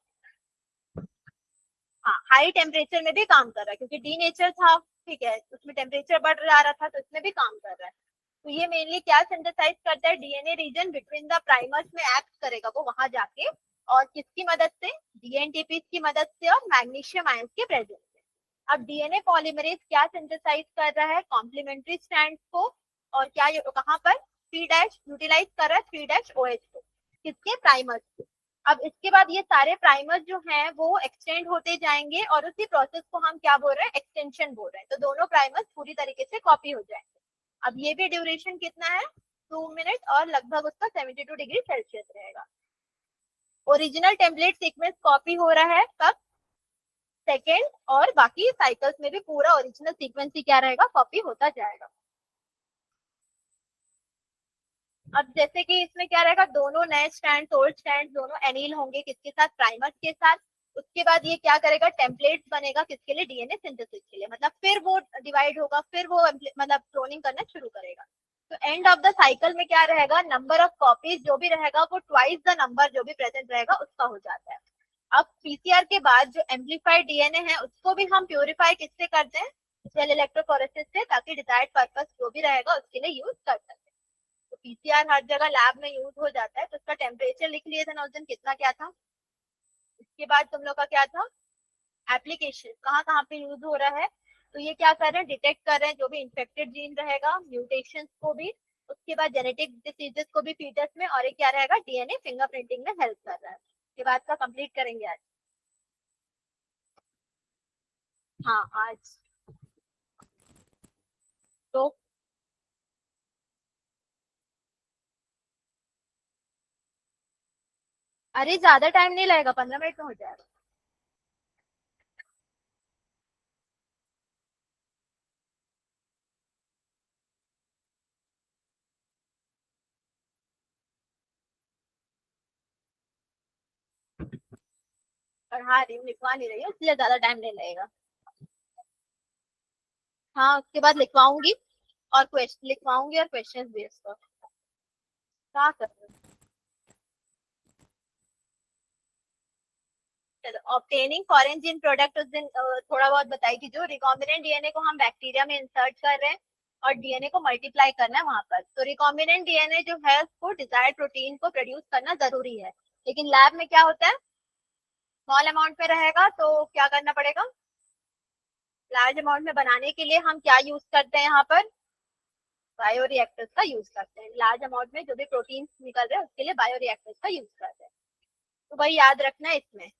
S1: हाँ हाई टेम्परेचर में भी काम कर रहा है, क्योंकि डी नेचर था, ठीक है, उसमें टेम्परेचर बढ़ जा रहा था, तो इसमें भी काम कर रहा है। तो ये मेनली क्या सिंथेसाइज करता है, DNA region between the primers में एक्ट करेगा वो वहां जाके, और किसकी मदद से, डीएनटीपी की मदद से और मैग्नीशियम आयंस के प्रेजेंस से। अब डीएनए पॉलीमरेज क्या सिंथेसाइज कर रहा है, कॉम्प्लीमेंट्री स्ट्रैंड्स को, और क्या कहां पर, 3' यूटिलाइज कर रहा है 3' OH को, किसके, प्राइमर्स को। अब इसके बाद ये सारे प्राइमर्स जो हैं वो एक्सटेंड होते जाएंगे, और उसी प्रोसेस को हम क्या बोल रहे हैं, एक्सटेंशन बोल रहे हैं। तो दोनों प्राइमर्स पूरी तरीके से कॉपी हो जाएंगे। अब ये भी ड्यूरेशन कितना है, 2 मिनट, और लगभग उसका 72 डिग्री सेल्सियस रहेगा। ओरिजिनल टेम्पलेट सीक्वेंस कॉपी हो रहा है कब, सेकेंड, और बाकी साइकिल्स में भी पूरा ओरिजिनल सीक्वेंस ही क्या रहेगा, कॉपी होता जाएगा। अब जैसे कि इसमें क्या रहेगा, दोनों नए स्टैंड, ओल्ड स्टैंड दोनों एनिल होंगे, किसके साथ, प्राइमर्स के साथ। उसके बाद ये क्या करेगा, टेम्पलेट बनेगा किसके लिए, डीएनए सिंथेसिस के लिए, मतलब फिर वो डिवाइड होगा, फिर वो मतलब क्लोनिंग करना शुरू करेगा। तो एंड ऑफ द साइकिल में क्या रहेगा, नंबर ऑफ कॉपीज जो भी रहेगा वो ट्वाइस द नंबर जो भी प्रेजेंट रहेगा उसका हो जाता है। अब पीसीआर के बाद जो एम्पलीफाइड डीएनए है उसको भी हम प्यूरिफाई किससे करते हैं, सेल इलेक्ट्रोफोरेसिस से, ताकि डिजायर्ड पर्पस जो भी रहेगा उसके लिए यूज कर सके। तो पीसीआर हर जगह लैब में यूज हो जाता है, तो उसका टेम्परेचर लिख लिए थे ना उस दिन, कितना क्या था। इसके बाद तुम लोग का क्या था, एप्लीकेशन कहाँ कहाँ पे यूज हो रहा है। तो ये क्या कर रहे हैं, डिटेक्ट कर रहे हैं जो भी इन्फेक्टेड जीन रहेगा, म्यूटेशन को भी, उसके बाद जेनेटिक डिसीजेस को भी फीटस में, और एक क्या रहेगा, डीएनए फिंगरप्रिंटिंग में हेल्प कर रहा है। इसके बाद का कंप्लीट करेंगे आज। हाँ आज तो अरे ज्यादा टाइम नहीं लगेगा, 15 मिनट में हो जाएगा। पढ़ा रही हूँ, लिखवा नहीं रही हूँ, इसलिए ज्यादा टाइम नहीं लगेगा। हाँ उसके बाद लिखवाऊंगी, और क्वेश्चन लिखवाऊंगी और क्वेश्चंस भी इसका। क्या कर रहे हो, ऑब्टेनिंग फॉरेन जीन प्रोडक्ट उस दिन थोड़ा बहुत बताई थी, जो रिकॉम्बिनेंट डीएनए को हम बैक्टीरिया में इंसर्ट कर रहे हैं और डीएनए को मल्टीप्लाई करना है वहां पर। तो रिकॉम्बिनेंट डीएनए जो है उसको डिजायर्ड प्रोटीन को प्रोड्यूस करना जरूरी है, लेकिन लैब में क्या होता है, स्मॉल अमाउंट में रहेगा, तो क्या करना पड़ेगा, लार्ज अमाउंट में बनाने के लिए हम क्या यूज करते हैं यहाँ पर, बायोरिएक्टर्स का यूज करते हैं। लार्ज अमाउंट में जो भी प्रोटीन निकल रहे हैं उसके लिए बायोरिएक्टर्स का यूज करते हैं। तो वही याद रखना है इसमें।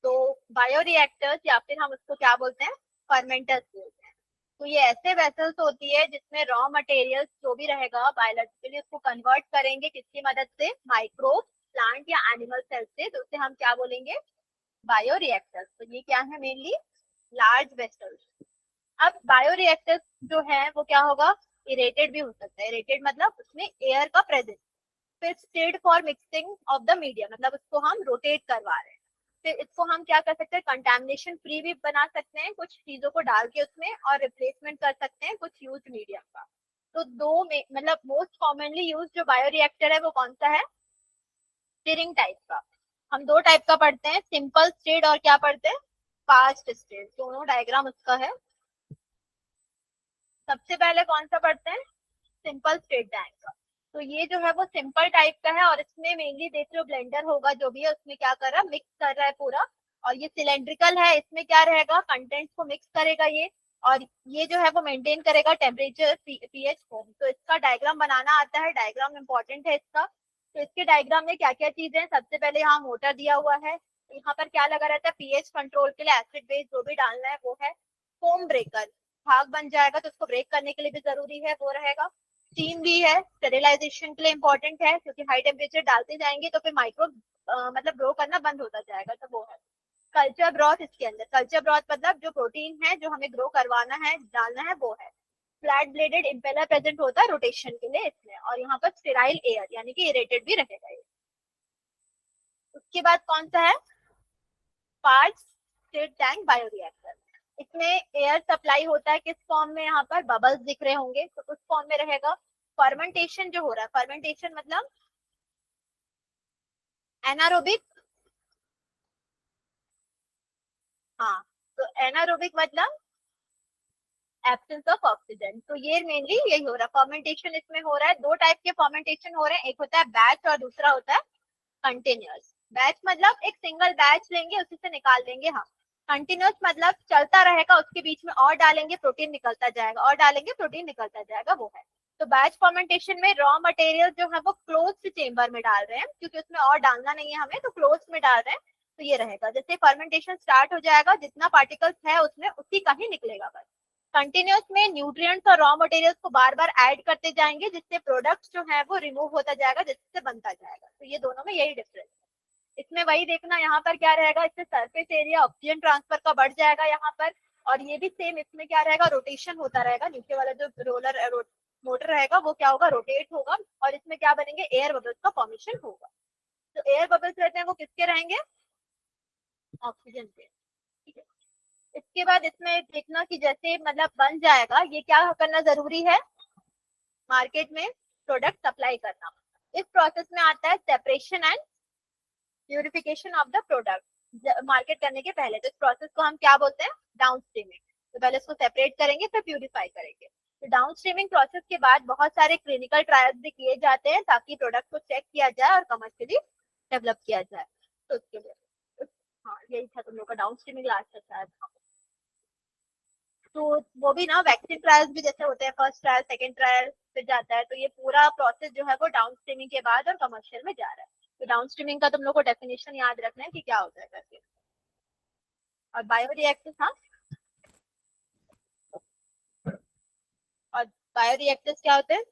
S1: तो बायोरिएक्टर्स या फिर हम उसको क्या बोलते हैं, फर्मेंटर्स बोलते हैं। तो ये ऐसे वेसल्स होती है जिसमें रॉ मटेरियल्स जो भी रहेगा बायोलॉजिकली उसको कन्वर्ट करेंगे किसकी मदद से, माइक्रोब, प्लांट या एनिमल सेल से, तो उसे हम क्या बोलेंगे, बायोरिएक्टर्स। तो ये क्या है, मेनली लार्ज वेसल्स। अब बायोरिएक्टर्स जो है वो क्या होगा, इरेटेड भी हो सकता है। इरेटेड मतलब उसमें एयर का प्रेजेंस। फिर state for mixing of the media, मतलब उसको हम रोटेट करवा रहे हैं। फिर इसको हम क्या कर सकते हैं, कंटामिनेशन फ्री भी बना सकते हैं कुछ चीजों को डाल के उसमें, और रिप्लेसमेंट कर सकते हैं कुछ यूज मीडिया का। तो दो में मतलब मोस्ट कॉमनली यूज जो बायोरिएक्टर है वो कौन सा है, स्टीरिंग टाइप का। हम दो टाइप का पढ़ते हैं, सिंपल स्टेड और क्या पढ़ते हैं, फास्ट स्टेड। दोनों डायग्राम उसका है। सबसे पहले कौन सा पढ़ते हैं, सिंपल स्टेट डायग्राम का। तो ये जो है वो सिंपल टाइप का है, और इसमें मेनली देख रहे हो ब्लेंडर होगा जो भी है उसमें क्या कर रहा है, मिक्स कर रहा है पूरा। और ये सिलेंड्रिकल है, इसमें क्या रहेगा, कंटेंट्स को मिक्स करेगा ये, और ये जो है वो मेंटेन करेगा टेम्परेचर पीएच को। तो इसका डायग्राम बनाना आता है, डायग्राम इंपॉर्टेंट है इसका। तो इसके डायग्राम में क्या क्या चीजें हैं, सबसे पहले यहाँ मोटर दिया हुआ है, यहाँ पर क्या लगा रहता है, पीएच कंट्रोल के लिए एसिड बेस जो भी डालना है वो है। फोम ब्रेकर, भाग बन जाएगा तो उसको ब्रेक करने के लिए भी जरूरी है, वो रहेगा। स्टीम भी है, स्टेरिलाइजेशन के लिए इंपॉर्टेंट है, क्योंकि हाई टेम्परेचर डालते जाएंगे तो फिर माइक्रो मतलब ग्रो करना बंद होता जाएगा, तो वो है। कल्चर ब्रॉथ, इसके अंदर कल्चर ब्रॉथ मतलब जो प्रोटीन है जो हमें ग्रो करवाना है, डालना है, वो है। फ्लैट ब्लेडेड इम्पेलर प्रेजेंट होता है रोटेशन के लिए इसमें, और यहाँ पर स्टेराइल एयर यानी कि इरेटेड भी रहेगा ये। उसके बाद कौन सा है, पार्ट्स स्टेट टैंक बायोरिएक्टर। इसमें एयर सप्लाई होता है किस फॉर्म में, यहाँ पर बबल्स दिख रहे होंगे तो उस फॉर्म में रहेगा। फर्मेंटेशन जो हो रहा है, फर्मेंटेशन मतलब एनारोबिक, हाँ, तो एनारोबिक मतलब एब्सेंस ऑफ ऑक्सीजन। तो ये मेनली यही हो रहा है, फर्मेंटेशन इसमें हो रहा है। दो टाइप के फर्मेंटेशन हो रहे हैं, एक होता है बैच और दूसरा होता है कंटिन्यूअस। बैच मतलब एक सिंगल बैच लेंगे उसी से निकाल देंगे, हाँ। कंटिन्यूअस मतलब चलता रहेगा, उसके बीच में और डालेंगे प्रोटीन निकलता जाएगा, और डालेंगे प्रोटीन निकलता जाएगा, वो है। तो बैच फर्मेंटेशन में रॉ मटेरियल जो है वो क्लोज चेम्बर में डाल रहे हैं, क्योंकि उसमें और डालना नहीं है हमें, तो क्लोज में डाल रहे हैं। तो ये रहेगा, जैसे फर्मेंटेशन स्टार्ट हो जाएगा जितना पार्टिकल्स है उसमें उसी का ही निकलेगा बस। कंटिन्यूअस में न्यूट्रिएंट्स और रॉ मटेरियल्स को बार बार ऐड करते जाएंगे, जिससे प्रोडक्ट्स जो है वो रिमूव होता जाएगा, जिससे बनता जाएगा। तो ये दोनों में यही डिफरेंस है। इसमें वही देखना यहाँ पर क्या रहेगा, इससे सरफेस एरिया ऑक्सीजन ट्रांसफर का बढ़ जाएगा यहाँ पर। और ये भी सेम इसमें क्या रहेगा, रोटेशन होता रहेगा, नीचे वाला जो रोलर मोटर रहेगा वो क्या होगा, रोटेट होगा, और इसमें क्या बनेंगे, एयर बबल्स का फॉर्मेशन होगा। तो एयर बबल्स रहते हैं वो किसके रहेंगे, ऑक्सीजन के, ठीक है। इसके बाद इसमें देखना कि जैसे मतलब बन जाएगा, ये क्या करना जरूरी है, मार्केट में प्रोडक्ट सप्लाई करना। इस प्रोसेस में आता है separation and purification of the product, market करने के पहले। तो इस प्रोसेस को हम क्या बोलते हैं, डाउन स्ट्रीमिंग। तो पहले इसको सेपरेट करेंगे फिर प्यूरिफाई करेंगे। तो डाउन स्ट्रीमिंग प्रोसेस के बाद बहुत सारे क्लिनिकल ट्रायल्स भी किए जाते हैं, ताकि प्रोडक्ट को चेक किया जाए और कमर्शियली डेवलप किया जाए। तो उसके लिए हाँ, यही था तुम लोग का डाउन स्ट्रीमिंग लास्ट था। तो वो भी ना, वैक्सीन ट्रायल्स भी जैसे होते हैं, फर्स्ट ट्रायल सेकंड ट्रायल फिर जाता है, तो ये पूरा प्रोसेस जो है वो डाउन स्ट्रीमिंग के बाद और कमर्शियल में जा रहा है। तो डाउन स्ट्रीमिंग का तुम लोग को डेफिनेशन याद रखना है कि क्या होता है करके। और बायोरिएक्टर्स, हाँ, और बायोरिएक्टर्स क्या होते हैं,